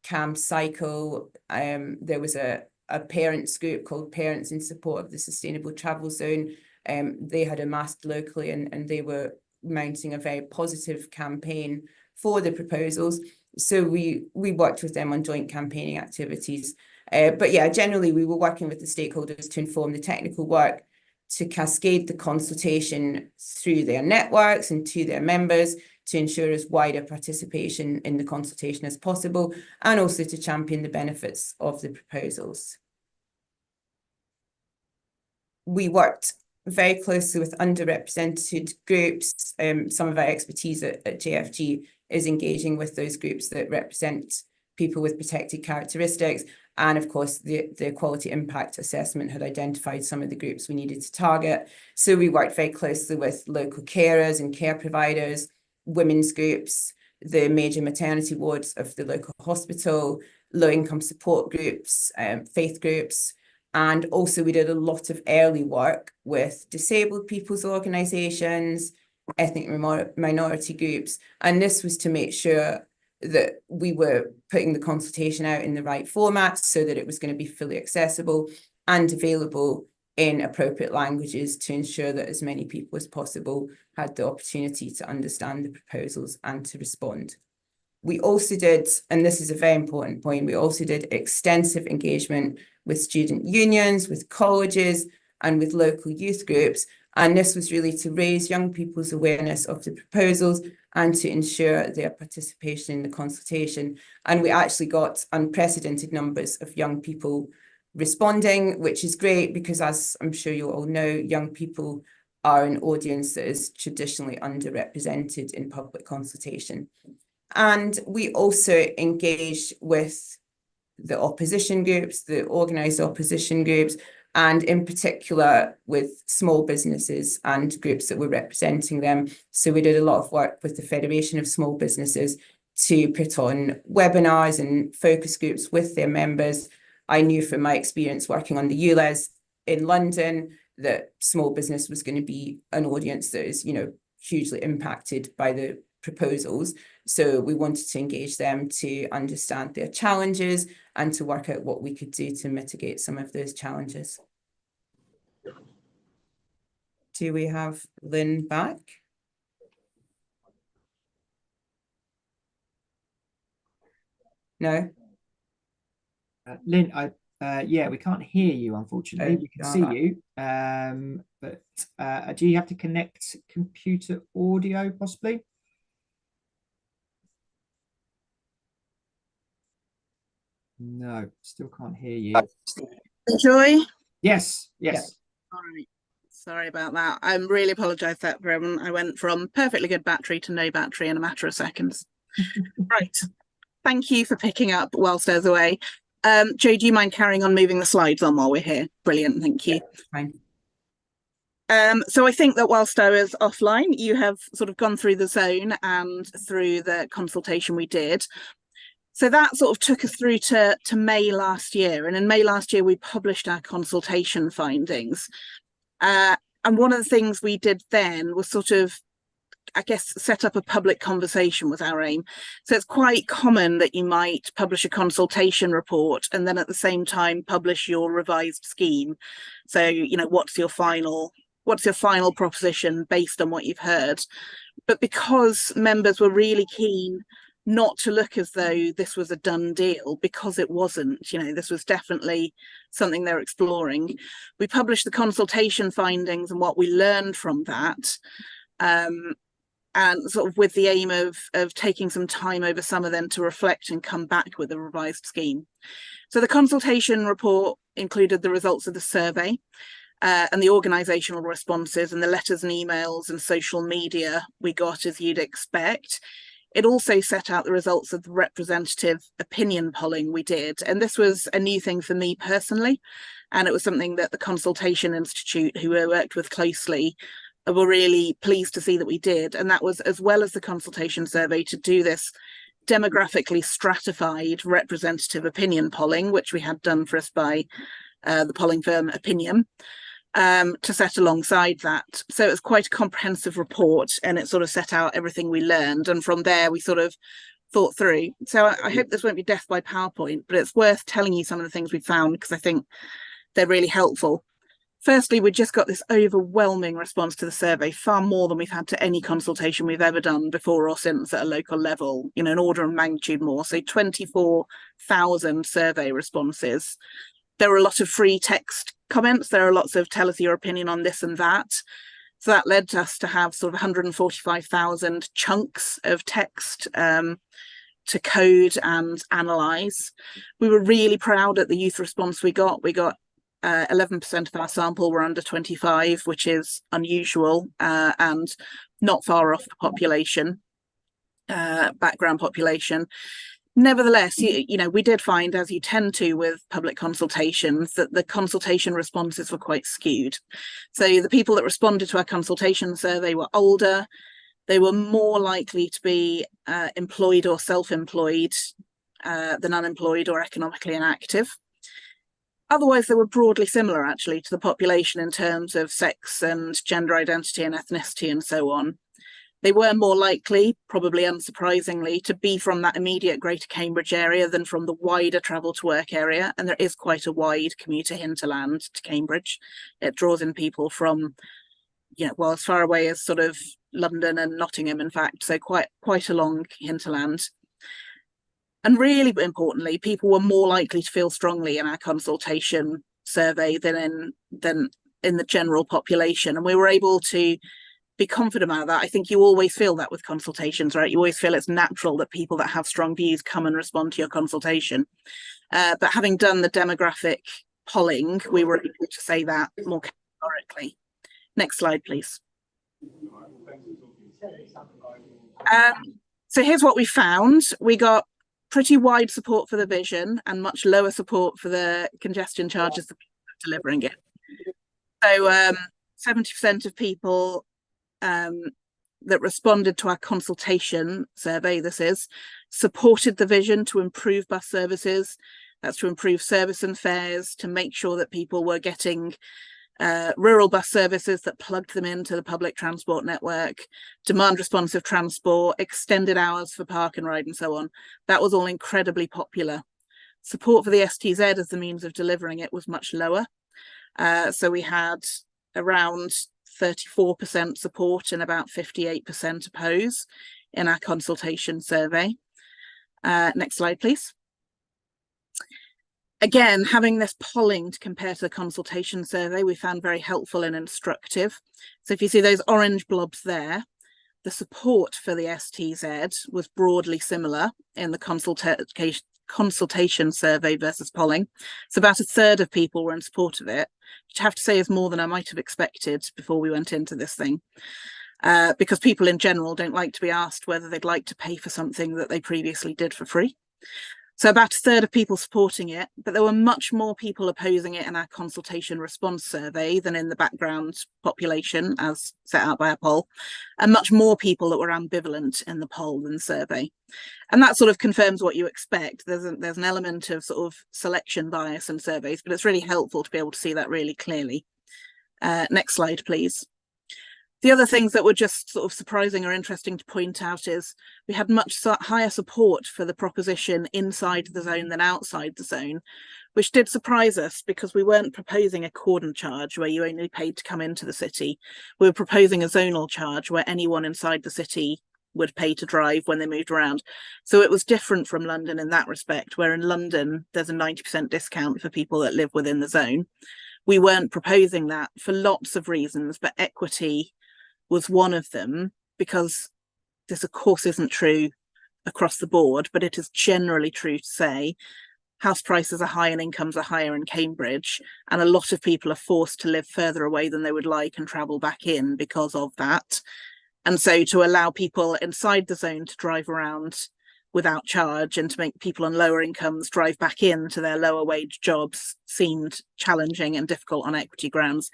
CamCycle. There was a parents group called Parents in Support of the Sustainable Travel Zone. They had amassed locally, and they were mounting a very positive campaign for the proposals. So we worked with them on joint campaigning activities. But yeah, generally we were working with the stakeholders to inform the technical work, to cascade the consultation through their networks and to their members, to ensure as wider participation in the consultation as possible, and also to champion the benefits of the proposals. We worked very closely with underrepresented groups. Some of our expertise at JFG is engaging with those groups that represent people with protected characteristics. And of course, the Equality Impact Assessment had identified some of the groups we needed to target. So we worked very closely with local carers and care providers, women's groups, the major maternity wards of the local hospital, low-income support groups, faith groups. And also we did a lot of early work with disabled people's organisations, ethnic minority groups. And this was to make sure that we were putting the consultation out in the right format so that it was going to be fully accessible and available in appropriate languages, to ensure that as many people as possible had the opportunity to understand the proposals and to respond. We also did, and this is a very important point, we also did extensive engagement with student unions, with colleges, and with local youth groups. And this was really to raise young people's awareness of the proposals and to ensure their participation in the consultation. And we actually got unprecedented numbers of young people responding, which is great because, as I'm sure you all know, young people are an audience that is traditionally underrepresented in public consultation. And we also engaged with the opposition groups, the organised opposition groups, and in particular with small businesses and groups that were representing them. So we did a lot of work with the Federation of Small Businesses to put on webinars and focus groups with their members. I knew from my experience working on the ULEZ in London that small business was going to be an audience that is, hugely impacted by the proposals. So we wanted to engage them to understand their challenges and to work out what we could do to mitigate some of those challenges. Do we have Lynn back? No? Lynn, yeah, we can't hear you, unfortunately. We can see you, but do you have to connect computer audio, possibly? No, still can't hear you. Joy? Yes. All right. Sorry about that. I really apologise for everyone. I went from perfectly good battery to no battery in a matter of seconds. Right. Thank you for picking up whilst I was away. Jo, do you mind carrying on moving the slides on while we're here? Brilliant, thank you. Fine. So I think that whilst I was offline, you have sort of gone through the zone and through the consultation we did. So that sort of took us through to May last year. And in May last year, we published our consultation findings. And one of the things we did then was sort of, I guess, set up a public conversation was our aim. So it's quite common that you might publish a consultation report and then at the same time publish your revised scheme. So, what's your final proposition based on what you've heard? But because members were really keen not to look as though this was a done deal, because it wasn't, this was definitely something they're exploring. We published the consultation findings and what we learned from that, and sort of with the aim of taking some time over summer then to reflect and come back with a revised scheme. So the consultation report included the results of the survey and the organisational responses and the letters and emails and social media we got, as you'd expect. It also set out the results of the representative opinion polling we did. And this was a new thing for me personally. And it was something that the Consultation Institute, who I worked with closely, were really pleased to see that we did. And that was, as well as the consultation survey, to do this demographically stratified representative opinion polling, which we had done for us by the polling firm Opinium, to set alongside that. So it was quite a comprehensive report, and it sort of set out everything we learned, and from there we sort of thought through. So I hope this won't be death by PowerPoint, but it's worth telling you some of the things we found because I think they're really helpful. Firstly, we just got this overwhelming response to the survey, far more than we've had to any consultation we've ever done before or since at a local level, an order of magnitude more. So 24,000 survey responses. There were a lot of free text comments. There are lots of tell us your opinion on this and that. So that led us to have sort of 145,000 chunks of text to code and analyse. We were really proud at the youth response we got. We got 11% of our sample were under 25, which is unusual and not far off the population, background population. Nevertheless, we did find, as you tend to with public consultations, that the consultation responses were quite skewed. So the people that responded to our consultation survey were older. They were more likely to be employed or self-employed than unemployed or economically inactive. Otherwise, they were broadly similar, actually, to the population in terms of sex and gender identity and ethnicity and so on. They were more likely, probably unsurprisingly, to be from that immediate Greater Cambridge area than from the wider travel to work area. And there is quite a wide commuter hinterland to Cambridge. It draws in people from, as far away as sort of London and Nottingham, in fact, so quite a long hinterland. And really importantly, people were more likely to feel strongly in our consultation survey than in the general population. And we were able to be confident about that. I think you always feel that with consultations, right? You always feel it's natural that people that have strong views come and respond to your consultation. But having done the demographic polling, we were able to say that more categorically. Next slide, please. So here's what we found. We got pretty wide support for the vision and much lower support for the congestion charges that delivering it. So 70% of people that responded to our consultation survey, this is, supported the vision to improve bus services. That's to improve service and fares, to make sure that people were getting rural bus services that plugged them into the public transport network, demand responsive transport, extended hours for park and ride and so on. That was all incredibly popular. Support for the STZ as the means of delivering it was much lower. So we had around 34% support and about 58% oppose in our consultation survey. Next slide, please. Again, having this polling to compare to the consultation survey, we found very helpful and instructive. So if you see those orange blobs there, the support for the STZ was broadly similar in the consultation survey versus polling. So about a third of people were in support of it, which I have to say is more than I might have expected before we went into this thing. Because people in general don't like to be asked whether they'd like to pay for something that they previously did for free. So about a third of people supporting it, but there were much more people opposing it in our consultation response survey than in the background population as set out by our poll, and much more people that were ambivalent in the poll than the survey. And that sort of confirms what you expect. There's an element of sort of selection bias in surveys, but it's really helpful to be able to see that really clearly. Next slide, please. The other things that were just sort of surprising or interesting to point out is we had much higher support for the proposition inside the zone than outside the zone, which did surprise us because we weren't proposing a cordon charge where you only paid to come into the city. We were proposing a zonal charge where anyone inside the city would pay to drive when they moved around. So it was different from London in that respect, where in London there's a 90% discount for people that live within the zone. We weren't proposing that for lots of reasons, but equity was one of them, because this of course isn't true across the board, but it is generally true to say house prices are high and incomes are higher in Cambridge, and a lot of people are forced to live further away than they would like and travel back in because of that. And so to allow people inside the zone to drive around without charge and to make people on lower incomes drive back into their lower wage jobs seemed challenging and difficult on equity grounds.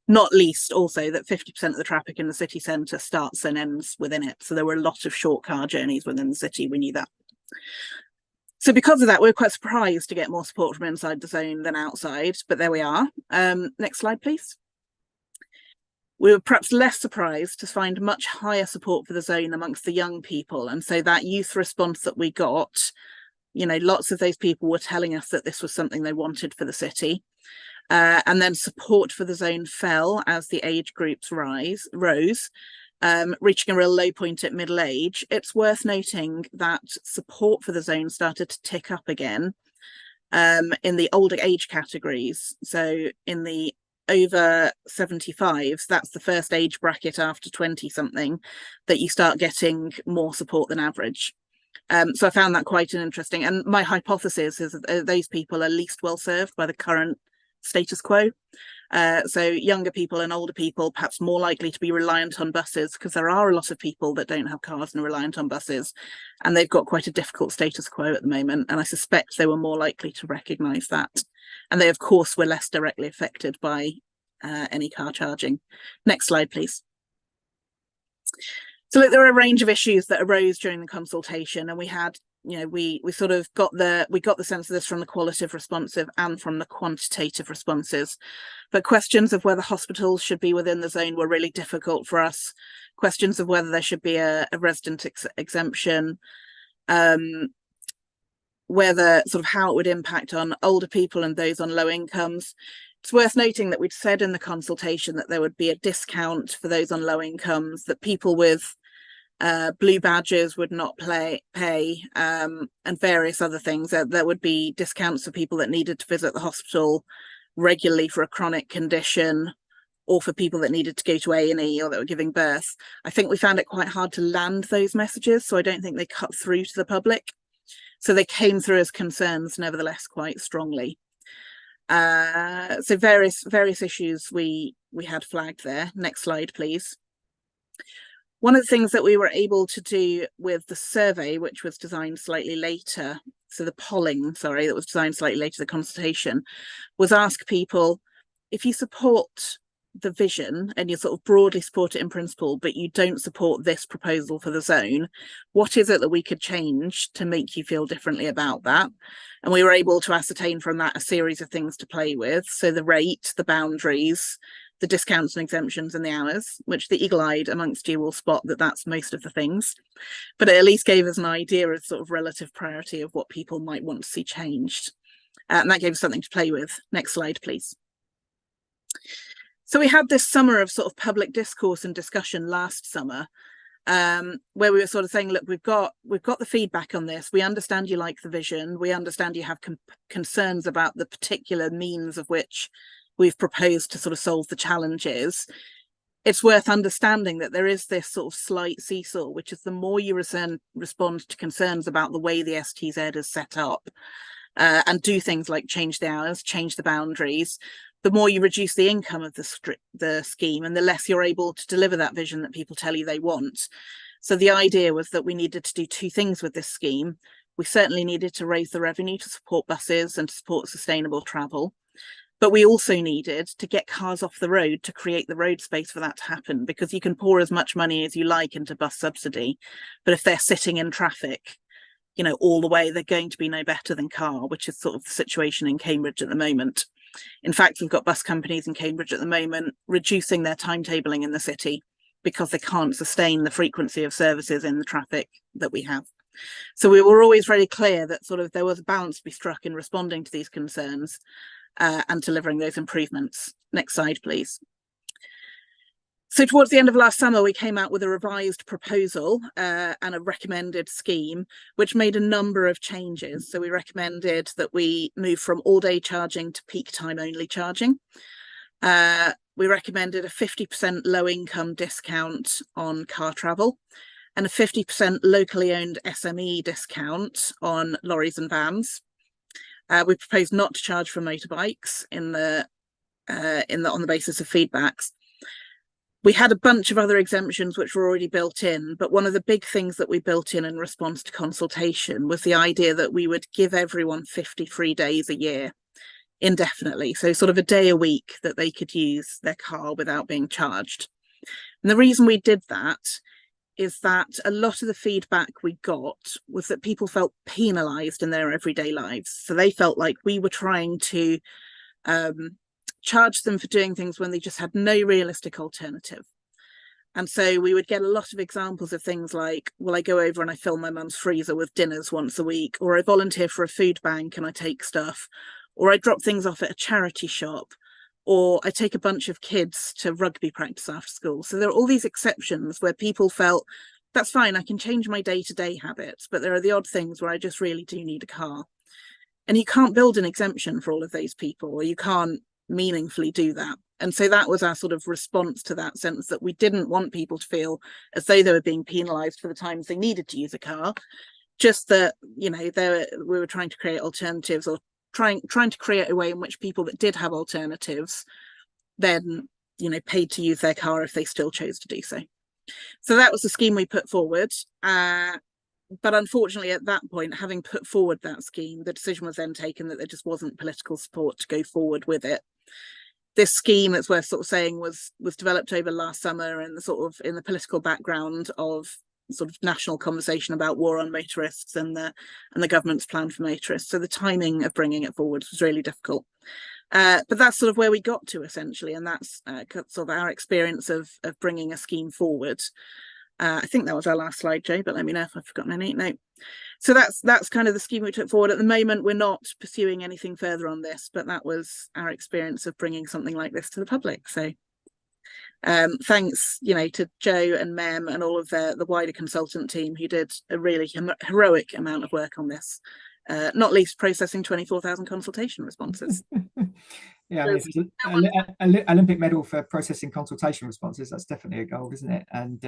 Not least also that 50% of the traffic in the city centre starts and ends within it. So there were a lot of short car journeys within the city, we knew that. So because of that, we're quite surprised to get more support from inside the zone than outside, but there we are. Next slide, please. We were perhaps less surprised to find much higher support for the zone amongst the young people. And so that youth response that we got, you know, lots of those people were telling us that this was something they wanted for the city. And then support for the zone fell as the age groups rose, reaching a real low point at middle age. It's worth noting that support for the zone started to tick up again in the older age categories. So in the over 75s, that's the first age bracket after 20 something that you start getting more support than average. So I found that quite an interesting, and my hypothesis is that those people are least well served by the current status quo. So younger people and older people perhaps more likely to be reliant on buses, because there are a lot of people that don't have cars and are reliant on buses, and they've got quite a difficult status quo at the moment, and I suspect they were more likely to recognise that. And they of course were less directly affected by any car charging. Next slide, please. So look, there are a range of issues that arose during the consultation, and we had, you know, we sort of got the sense of this from the qualitative responsive and from the quantitative responses. But questions of whether hospitals should be within the zone were really difficult for us. Questions of whether there should be a resident exemption, whether sort of how it would impact on older people and those on low incomes. It's worth noting that we'd said in the consultation that there would be a discount for those on low incomes, that people with blue badges would not pay, and various other things. There would be discounts for people that needed to visit the hospital regularly for a chronic condition, or for people that needed to go to A&E or that were giving birth. I think we found it quite hard to land those messages, so I don't think they cut through to the public. So they came through as concerns, nevertheless, quite strongly. So various issues we had flagged there. Next slide, please. One of the things that we were able to do with the survey, which was designed slightly later, so the polling, sorry, that was designed slightly later, the consultation, was ask people, if you support the vision and you sort of broadly support it in principle, but you don't support this proposal for the zone, what is it that we could change to make you feel differently about that? And we were able to ascertain from that a series of things to play with. So the rate, the boundaries, the discounts and exemptions and the hours, which the eagle-eyed amongst you will spot that that's most of the things. But it at least gave us an idea of sort of relative priority of what people might want to see changed. And that gave us something to play with. Next slide, please. So we had this summer of sort of public discourse and discussion last summer, where we were sort of saying, look, we've got the feedback on this. We understand you like the vision. We understand you have concerns about the particular means of which we've proposed to sort of solve the challenges. It's worth understanding that there is this sort of slight seesaw, which is the more you respond to concerns about the way the STZ is set up, and do things like change the hours, change the boundaries, the more you reduce the income of the scheme and the less you're able to deliver that vision that people tell you they want. So the idea was that we needed to do two things with this scheme. We certainly needed to raise the revenue to support buses and to support sustainable travel. But we also needed to get cars off the road to create the road space for that to happen, because you can pour as much money as you like into bus subsidy, but if they're sitting in traffic, you know, all the way, they're going to be no better than car, which is sort of the situation in Cambridge at the moment. In fact, we've got bus companies in Cambridge at the moment reducing their timetabling in the city because they can't sustain the frequency of services in the traffic that we have. So we were always very clear that sort of there was a balance to be struck in responding to these concerns and delivering those improvements. Next slide, please. So towards the end of last summer, we came out with a revised proposal and a recommended scheme, which made a number of changes. So we recommended that we move from all-day charging to peak time only charging. We recommended a 50% low-income discount on car travel and a 50% locally owned SME discount on lorries and vans. We proposed not to charge for motorbikes on the basis of feedbacks. We had a bunch of other exemptions which were already built in, but one of the big things that we built in response to consultation was the idea that we would give everyone 50 free days a year indefinitely. So sort of a day a week that they could use their car without being charged. And the reason we did that is that a lot of the feedback we got was that people felt penalised in their everyday lives. So they felt like we were trying to charge them for doing things when they just had no realistic alternative. And so we would get a lot of examples of things like, well, I go over and I fill my mum's freezer with dinners once a week, or I volunteer for a food bank and I take stuff, or I drop things off at a charity shop, or I take a bunch of kids to rugby practice after school. So there are all these exceptions where people felt, that's fine, I can change my day-to-day habits, but there are the odd things where I just really do need a car. And you can't build an exemption for all of those people, or you can't meaningfully do that. And so that was our sort of response to that sense that we didn't want people to feel as though they were being penalised for the times they needed to use a car, just that, you know, we were trying to create alternatives, or trying to create a way in which people that did have alternatives then, you know, paid to use their car if they still chose to do so. So that was the scheme we put forward. But unfortunately, at that point, having put forward that scheme, the decision was then taken that there just wasn't political support to go forward with it. This scheme, it's worth sort of saying, was developed over last summer in the sort of in the political background of sort of national conversation about war on motorists and the government's plan for motorists. So the timing of bringing it forward was really difficult. But that's sort of where we got to essentially, and that's sort of our experience of bringing a scheme forward. I think that was our last slide, Joe, but let me know if I've forgotten any. No. So that's kind of the scheme we took forward. At the moment, we're not pursuing anything further on this, but that was our experience of bringing something like this to the public. So thanks, you know, to Joe and Mem and all of the wider consultant team who did a really heroic amount of work on this, not least processing 24,000 consultation responses. Yeah, I mean, if it's an Olympic medal for processing consultation responses, that's definitely a goal, isn't it? And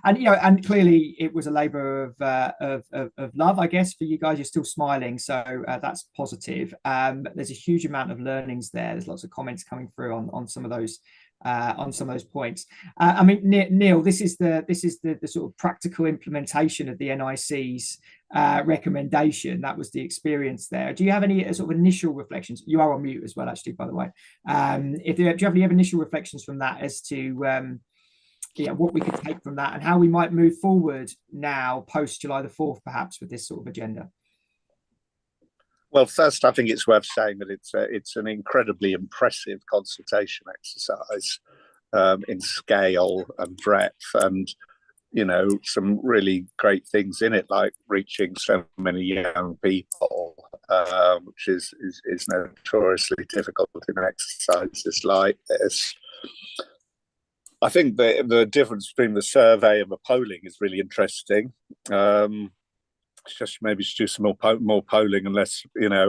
and clearly it was a labour of love, I guess, for you guys. You're still smiling, so that's positive. There's a huge amount of learnings there. There's lots of comments coming through on some of those points. I mean, Neil, this is the sort of practical implementation of the NIC's recommendation. That was the experience there. Do you have any sort of initial reflections? You are on mute as well, actually, by the way. Do you have any initial reflections from that as to what we could take from that and how we might move forward now post July the 4th, perhaps, with this sort of agenda? Well, first, I think it's worth saying that it's an incredibly impressive consultation exercise in scale and breadth, and some really great things in it, like reaching so many young people, which is notoriously difficult in exercises like this. I think the difference between the survey and the polling is really interesting. Just maybe do some more polling and less, I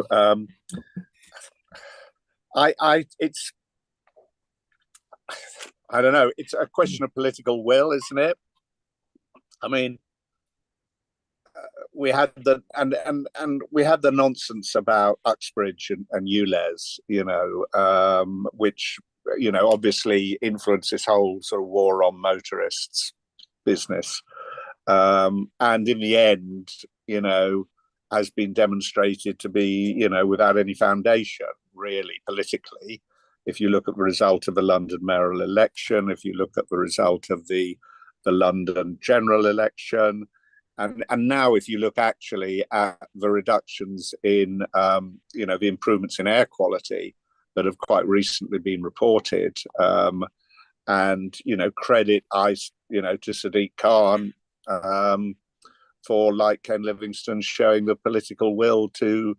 don't know. It's a question of political will, isn't it? I mean, we had the nonsense about Uxbridge and ULEZ, which obviously influenced this whole sort of war on motorists business, and in the end, has been demonstrated to be, without any foundation, really, politically. If you look at the result of the London mayoral election, if you look at the result of the London general election, and now if you look actually at the reductions in, the improvements in air quality that have quite recently been reported, and credit to Sadiq Khan for, like Ken Livingstone, showing the political will to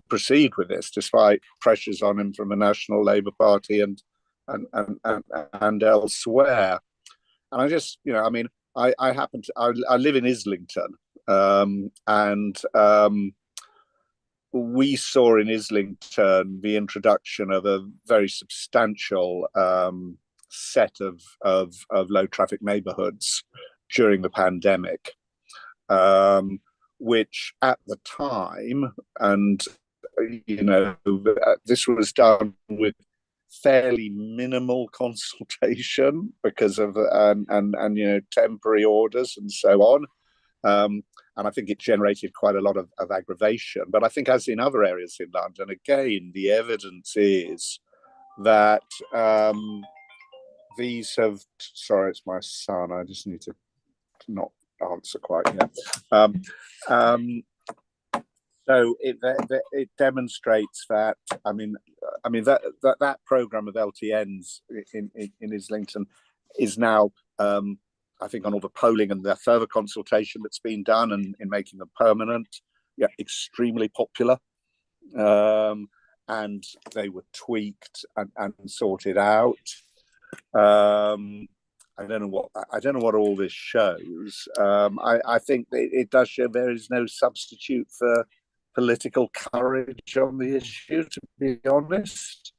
proceed with this, despite pressures on him from the National Labour Party and elsewhere. And I just, I live in Islington, and we saw in Islington the introduction of a very substantial set of low traffic neighbourhoods during the pandemic, which at the time, and this was done with fairly minimal consultation because of temporary orders and so on, and I think it generated quite a lot of aggravation. But I think, as in other areas in London, again, the evidence is that these have. Sorry, it's my son. I just need to not answer quite yet. So it demonstrates that, that program of LTNs in Islington is now, I think, on all the polling and the further consultation that's been done and in making them permanent, extremely popular. And they were tweaked and sorted out. I don't know what all this shows. I think it does show there is no substitute for political courage on the issue, to be honest.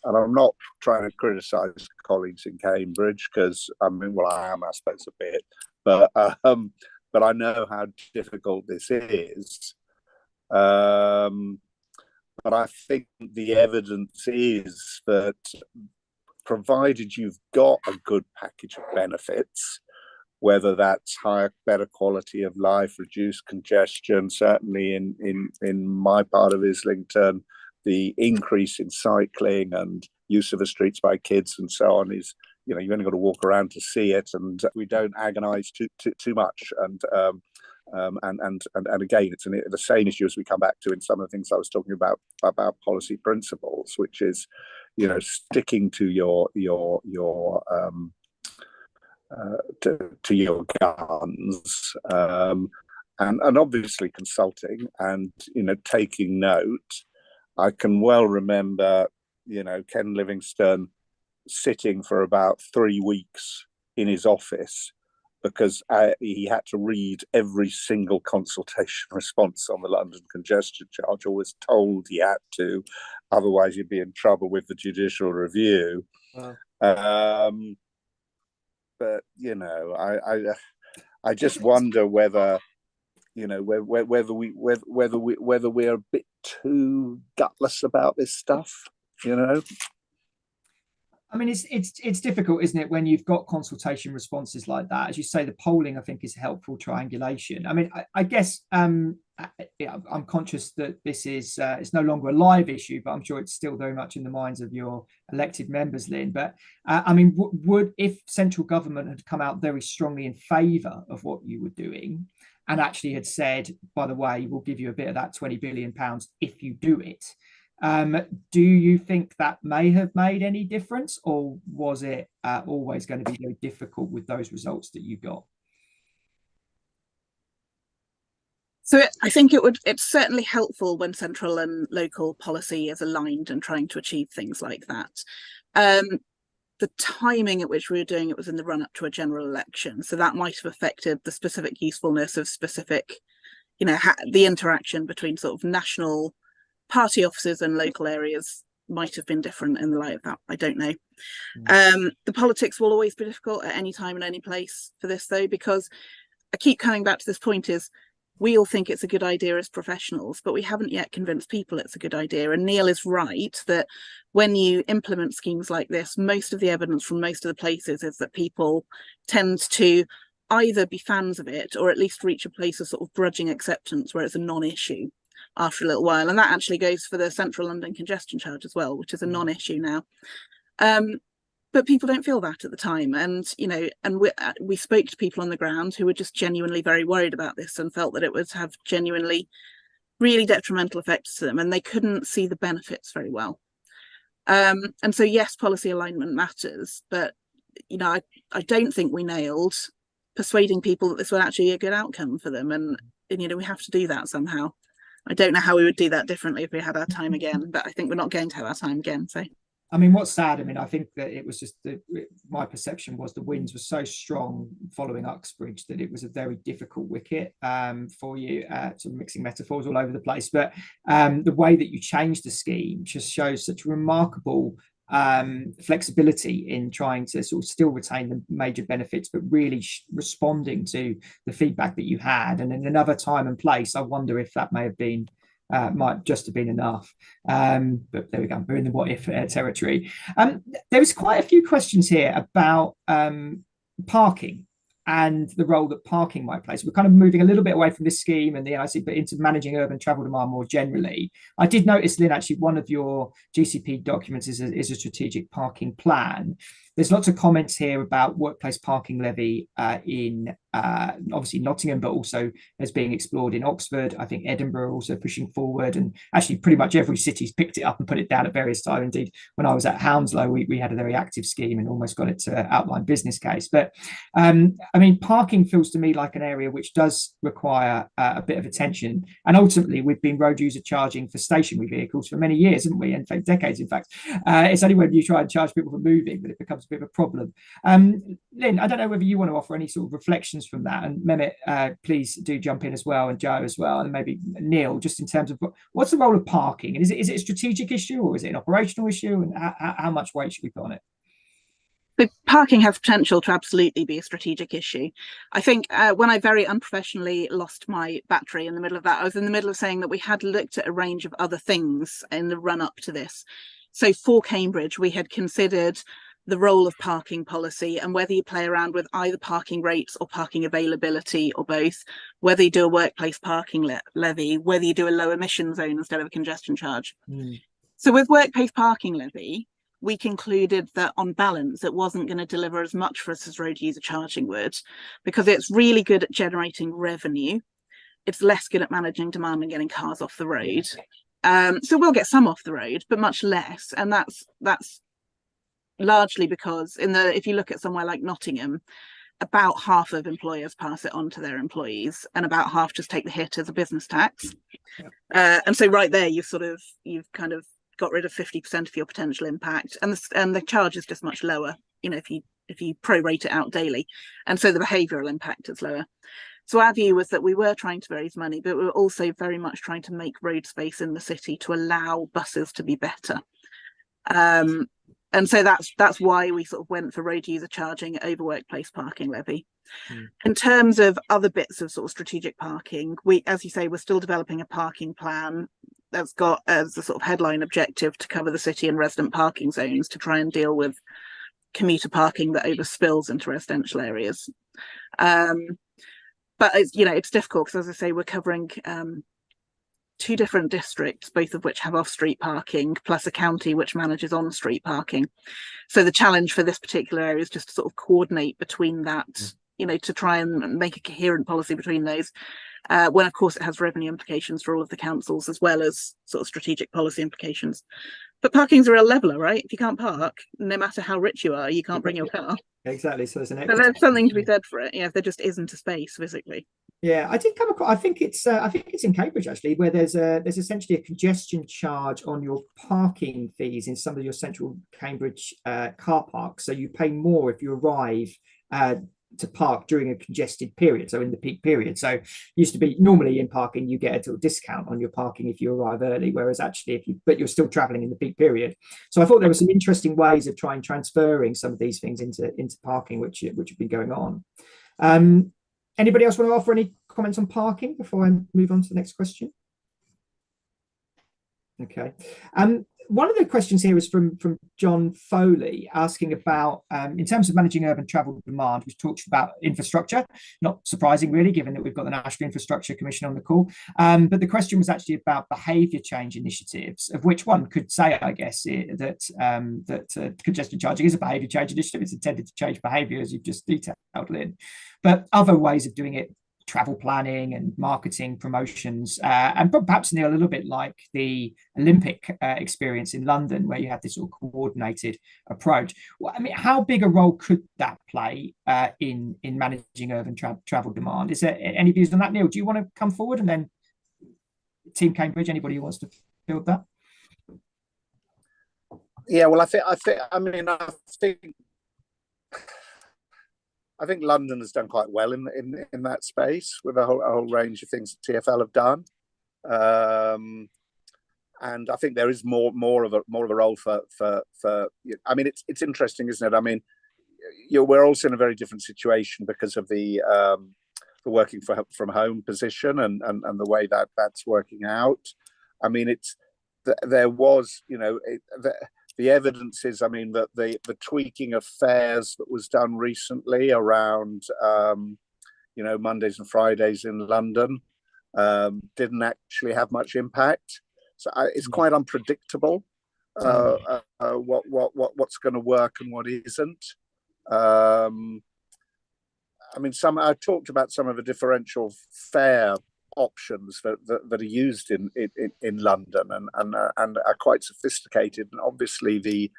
And I'm not trying to criticise colleagues in Cambridge, because I am, I suppose, a bit, but I know how difficult this is. But I think the evidence is that, provided you've got a good package of benefits, whether that's better quality of life, reduced congestion, certainly in my part of Islington, the increase in cycling and use of the streets by kids and so on is, you've only got to walk around to see it, and we don't agonise too much. And again, it's the same issue as we come back to in some of the things I was talking about policy principles, which is, sticking to your guns, and obviously consulting and taking note. I can well remember Ken Livingstone sitting for about 3 weeks in his office because he had to read every single consultation response on the London congestion charge, or was told he had to, otherwise you'd be in trouble with the judicial review. Wow. But you know, I just wonder whether, you know, whether we're a bit too gutless about this stuff, you know. I mean, it's difficult, isn't it, when you've got consultation responses like that? As you say, the polling, I think, is a helpful triangulation. I mean, I guess I'm conscious that this is it's no longer a live issue, but I'm sure it's still very much in the minds of your elected members, Lynn. But I mean, would, if central government had come out very strongly in favour of what you were doing, and actually had said, by the way, we'll give you a bit of that £20 billion if you do it. Do you think that may have made any difference, or was it always going to be very difficult with those results that you got? So I think it's certainly helpful when central and local policy is aligned and trying to achieve things like that. The timing at which we were doing it was in the run up to a general election, so that might have affected the specific usefulness of specific, you know, the interaction between sort of national party offices and local areas might have been different in the light of that. I don't know. The politics will always be difficult at any time and any place for this, though, because I keep coming back to this point, is we all think it's a good idea as professionals, but we haven't yet convinced people it's a good idea. And Neil is right that when you implement schemes like this, most of the evidence from most of the places is that people tend to either be fans of it or at least reach a place of sort of grudging acceptance where it's a non-issue after a little while. And that actually goes for the Central London congestion charge as well, which is a non-issue now. But people don't feel that at the time. And, you know, and we spoke to people on the ground who were just genuinely very worried about this and felt that it would have genuinely really detrimental effects to them, and they couldn't see the benefits very well. And so, yes, policy alignment matters, but, you know, I don't think we nailed persuading people that this would actually be a good outcome for them. And, you know, we have to do that somehow. I don't know how we would do that differently if we had our time again, but I think we're not going to have our time again. So, I mean, what's sad, I mean, I think that it was just my perception was the winds were so strong following Uxbridge that it was a very difficult wicket for you, sort of mixing metaphors all over the place. But the way that you changed the scheme just shows such remarkable flexibility in trying to sort of still retain the major benefits, but really responding to the feedback that you had. And in another time and place, I wonder if that may have been might just have been enough. But there we go, we're in the what if territory. There was quite a few questions here about parking and the role that parking might play. So we're kind of moving a little bit away from this scheme and the NIC, but into managing urban travel demand more generally. I did notice, Lynn, actually one of your GCP documents is a strategic parking plan. There's lots of comments here about workplace parking levy in obviously Nottingham, but also as being explored in Oxford. I think Edinburgh also pushing forward, and actually pretty much every city's picked it up and put it down at various times. Indeed, when I was at Hounslow, we had a very active scheme and almost got it to outline business case. But I mean, parking feels to me like an area which does require a bit of attention. And ultimately, we've been road user charging for stationary vehicles for many years, haven't we? And for decades, in fact. It's only when you try and charge people for moving that it becomes a bit of a problem. Lynn, I don't know whether you want to offer any sort of reflections from that, and Mehmet, please do jump in as well, and Joe as well, and maybe Neil, just in terms of what's the role of parking, and is it a strategic issue or is it an operational issue, and how much weight should we put on it? But parking has potential to absolutely be a strategic issue. I think when I very unprofessionally lost my battery in the middle of that, I was in the middle of saying that we had looked at a range of other things in the run up to this. So for Cambridge, we had considered the role of parking policy and whether you play around with either parking rates or parking availability or both, whether you do a workplace parking levy, whether you do a low emission zone instead of a congestion charge. So with workplace parking levy, we concluded that on balance, it wasn't going to deliver as much for us as road user charging would, because it's really good at generating revenue. It's less good at managing demand and getting cars off the road. So we'll get some off the road, but much less. And that's largely because if you look at somewhere like Nottingham, about half of employers pass it on to their employees and about half just take the hit as a business tax. And so right there, you've kind of got rid of 50% of your potential impact, and the charge is just much lower, you know, if you prorate it out daily, and so the behavioural impact is lower. So our view was that we were trying to raise money, but we were also very much trying to make road space in the city to allow buses to be better. And so that's why we sort of went for road user charging over workplace parking levy. In terms of other bits of sort of strategic parking, we, as you say, we're still developing a parking plan that's got as a sort of headline objective to cover the city and resident parking zones to try and deal with commuter parking that overspills into residential areas. But it's, you know, it's difficult because, as I say, we're covering 2 different districts, both of which have off-street parking, plus a county which manages on-street parking. So the challenge for this particular area is just to sort of coordinate between that, you know, to try and make a coherent policy between those, when of course it has revenue implications for all of the councils as well as sort of strategic policy implications. But parking's a real leveler, right? If you can't park, no matter how rich you are, you can't bring your car. Exactly. So there's So there's something to be said for it. You know, if there just isn't a space physically. Yeah, I did come across. I think it's in Cambridge actually, where there's essentially a congestion charge on your parking fees in some of your central Cambridge car parks. So you pay more if you arrive to park during a congested period, so in the peak period. So used to be normally in parking you get a little discount on your parking if you arrive early, whereas actually but you're still traveling in the peak period. So I thought there were some interesting ways of transferring some of these things into parking which have been going on. Anybody else want to offer any comments on parking before I move on to the next question? Okay. One of the questions here is from John Foley asking about, in terms of managing urban travel demand, we've talked about infrastructure, not surprising really, given that we've got the National Infrastructure Commission on the call. But the question was actually about behaviour change initiatives, of which one could say, I guess, that congestion charging is a behaviour change initiative. It's intended to change behaviour, as you've just detailed, Lynn. But other ways of doing it, travel planning and marketing promotions, and perhaps Neil, a little bit like the Olympic experience in London, where you had this sort of coordinated approach. Well, I mean, how big a role could that play in managing urban travel demand? Is there any views on that, Neil? Do you want to come forward, and then Team Cambridge, anybody who wants to build that? Yeah, well, I think London has done quite well in that space with a whole range of things that TfL have done, and I think there is more of a role for. I mean, it's interesting, isn't it? I mean, we're also in a very different situation because of the working from home position and the way that's working out. I mean, there was, you know, the evidence is, I mean, that the tweaking of fares that was done recently around, you know, Mondays and Fridays in London didn't actually have much impact. So it's quite unpredictable what's going to work and what isn't. I mean, I talked about some of the differential fare options that are used in London and are quite sophisticated, and obviously the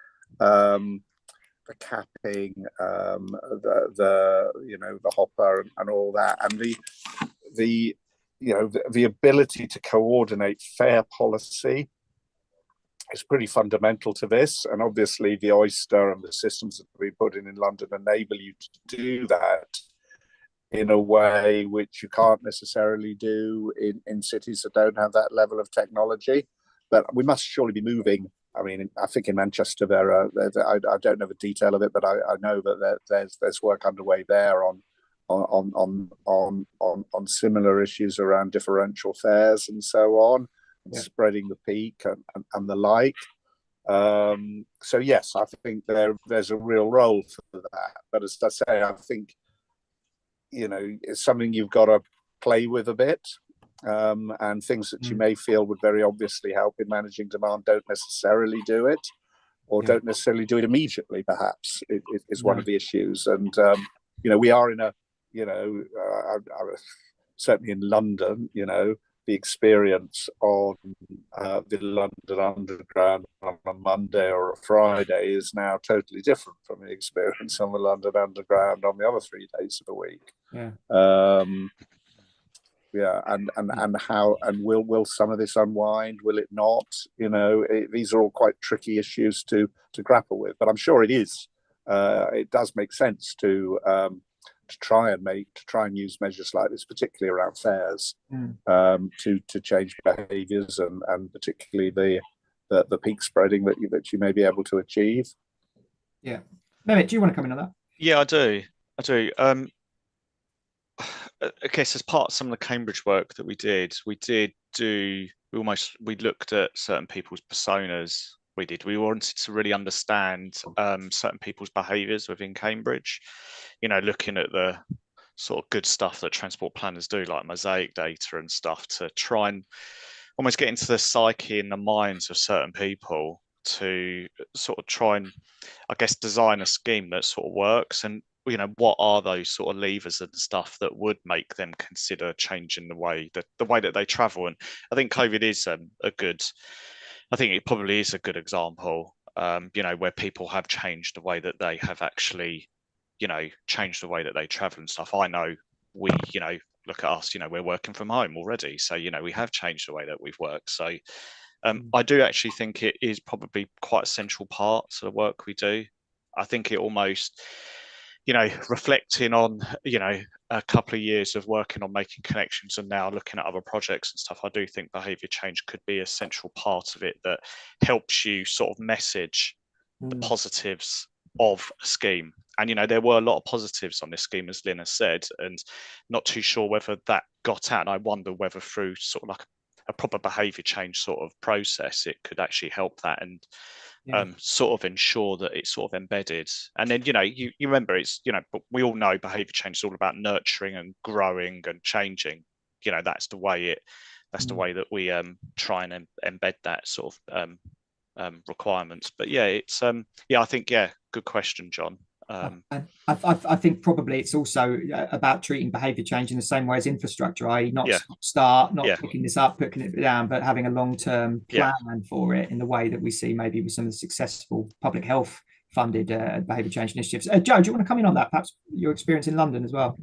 capping, the you know, the hopper and all that, and the you know, the ability to coordinate fare policy is pretty fundamental to this. And obviously the Oyster and the systems that we put in London enable you to do that in a way which you can't necessarily do in cities that don't have that level of technology. But we must surely be moving. I mean, I think in Manchester I don't know the detail of it, but I know that there's work underway there on similar issues around differential fares and so on, and spreading the peak and the like. So yes, I think there's a real role for that. But as I say, I think, you know, it's something you've got to play with a bit, and things that you may feel would very obviously help in managing demand don't necessarily do it, or don't necessarily do it immediately. Perhaps it is one of the issues. And you know, we are in a, you know, certainly in London, you know, the experience on the London Underground on a Monday or a Friday is now totally different from the experience on the London Underground on the other 3 days of the week. And how, and will some of this unwind? Will it not? You know, these are all quite tricky issues to grapple with. But I'm sure it is. It does make sense to try and use measures like this, particularly around fares, to change behaviours and particularly the peak spreading that you may be able to achieve. Yeah, Mehmet, do you want to come in on that? Yeah, I do. I guess as part of some of the Cambridge work that we looked at certain people's personas. We wanted to really understand certain people's behaviours within Cambridge, looking at the sort of good stuff that transport planners do, like mosaic data and stuff, to try and almost get into the psyche and the minds of certain people to sort of try and, I guess, design a scheme that sort of works. And what are those sort of levers and stuff that would make them consider changing the way that they travel? And I think COVID is I think it probably is a good example, where people have changed the way that they have actually, changed the way that they travel and stuff. I know we, look at us, we're working from home already. So, we have changed the way that we've worked. So I do actually think it is probably quite a central part to the work we do. I think it almost, reflecting on, a couple of years of working on making connections and now looking at other projects and stuff, I do think behaviour change could be a central part of it that helps you sort of message the positives of a scheme. And, there were a lot of positives on this scheme, as Lynn has said, and not too sure whether that got out. And I wonder whether through sort of like a proper behaviour change sort of process, it could actually help that and sort of ensure that it's sort of embedded. And then, you remember but we all know behaviour change is all about nurturing and growing and changing. That's the way that we try and embed that sort of requirements. But it's I think good question, John. I think probably it's also about treating behaviour change in the same way as infrastructure, i.e. not start, not picking this up, putting it down, but having a long-term plan for it in the way that we see maybe with some of the successful public health funded behaviour change initiatives. Joe, do you want to come in on that? Perhaps your experience in London as well?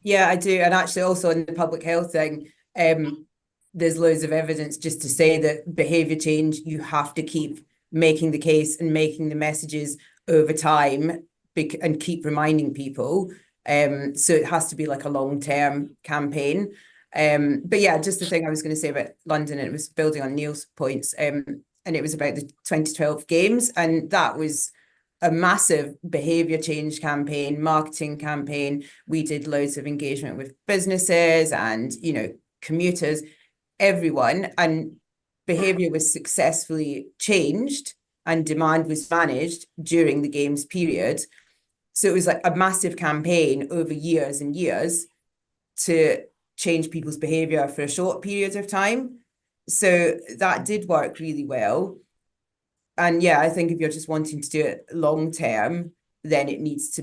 Yeah, I do. And actually also in the public health thing, there's loads of evidence just to say that behaviour change, you have to keep making the case and making the messages over time and keep reminding people. So it has to be like a long-term campaign. But just the thing I was going to say about London, it was building on Neil's points, and it was about the 2012 Games, and that was a massive behaviour change campaign, marketing campaign. We did loads of engagement with businesses and, commuters, everyone, and behaviour was successfully changed and demand was managed during the Games period. So it was like a massive campaign over years and years to change people's behaviour for a short period of time. So that did work really well. And I think if you're just wanting to do it long term, then it's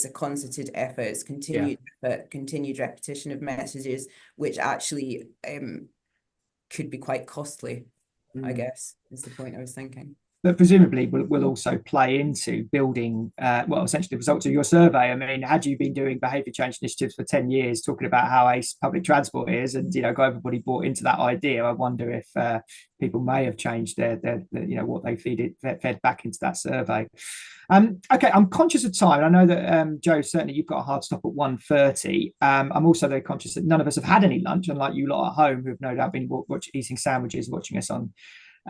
a concerted effort, it's continued repetition of messages, which actually could be quite costly, I guess, is the point I was thinking. But presumably will also play into building, essentially the results of your survey. I mean, had you been doing behaviour change initiatives for 10 years, talking about how ace public transport is and, got everybody bought into that idea, I wonder if people may have changed their what they fed back into that survey. Okay, I'm conscious of time. I know that, Joe, certainly you've got a hard stop at 1:30. I'm also very conscious that none of us have had any lunch, unlike you lot at home who've no doubt been eating sandwiches, watching us on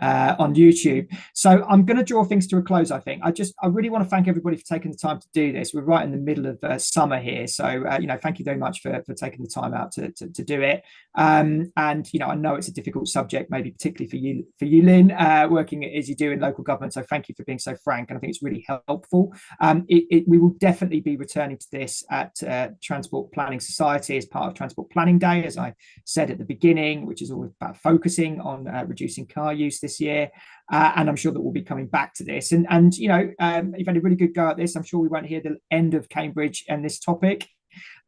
YouTube. So I'm going to draw things to a close. I think I really want to thank everybody for taking the time to do this. We're right in the middle of summer here, so thank you very much for taking the time out to do it. And I know it's a difficult subject, maybe particularly for you, Lynn, working as you do in local government. So thank you for being so frank, and I think it's really helpful. We will definitely be returning to this at Transport Planning Society as part of Transport Planning Day, as I said at the beginning, which is all about focusing on reducing car use this year, and I'm sure that we'll be coming back to this. And you've had a really good go at this. I'm sure we won't hear the end of Cambridge and this topic.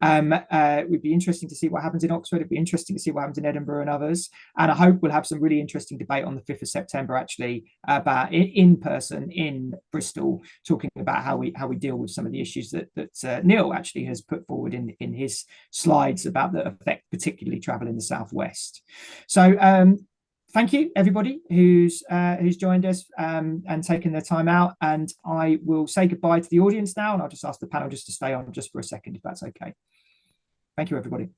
It would be interesting to see what happens in Oxford. It'd be interesting to see what happens in Edinburgh and others. And I hope we'll have some really interesting debate on the 5th of September, actually, about in person in Bristol, talking about how we deal with some of the issues that Neil actually has put forward in his slides about the effect, particularly travel in the southwest. So thank you everybody who's joined us and taken their time out. And I will say goodbye to the audience now, and I'll just ask the panel just to stay on just for a second, if that's okay. Thank you, everybody.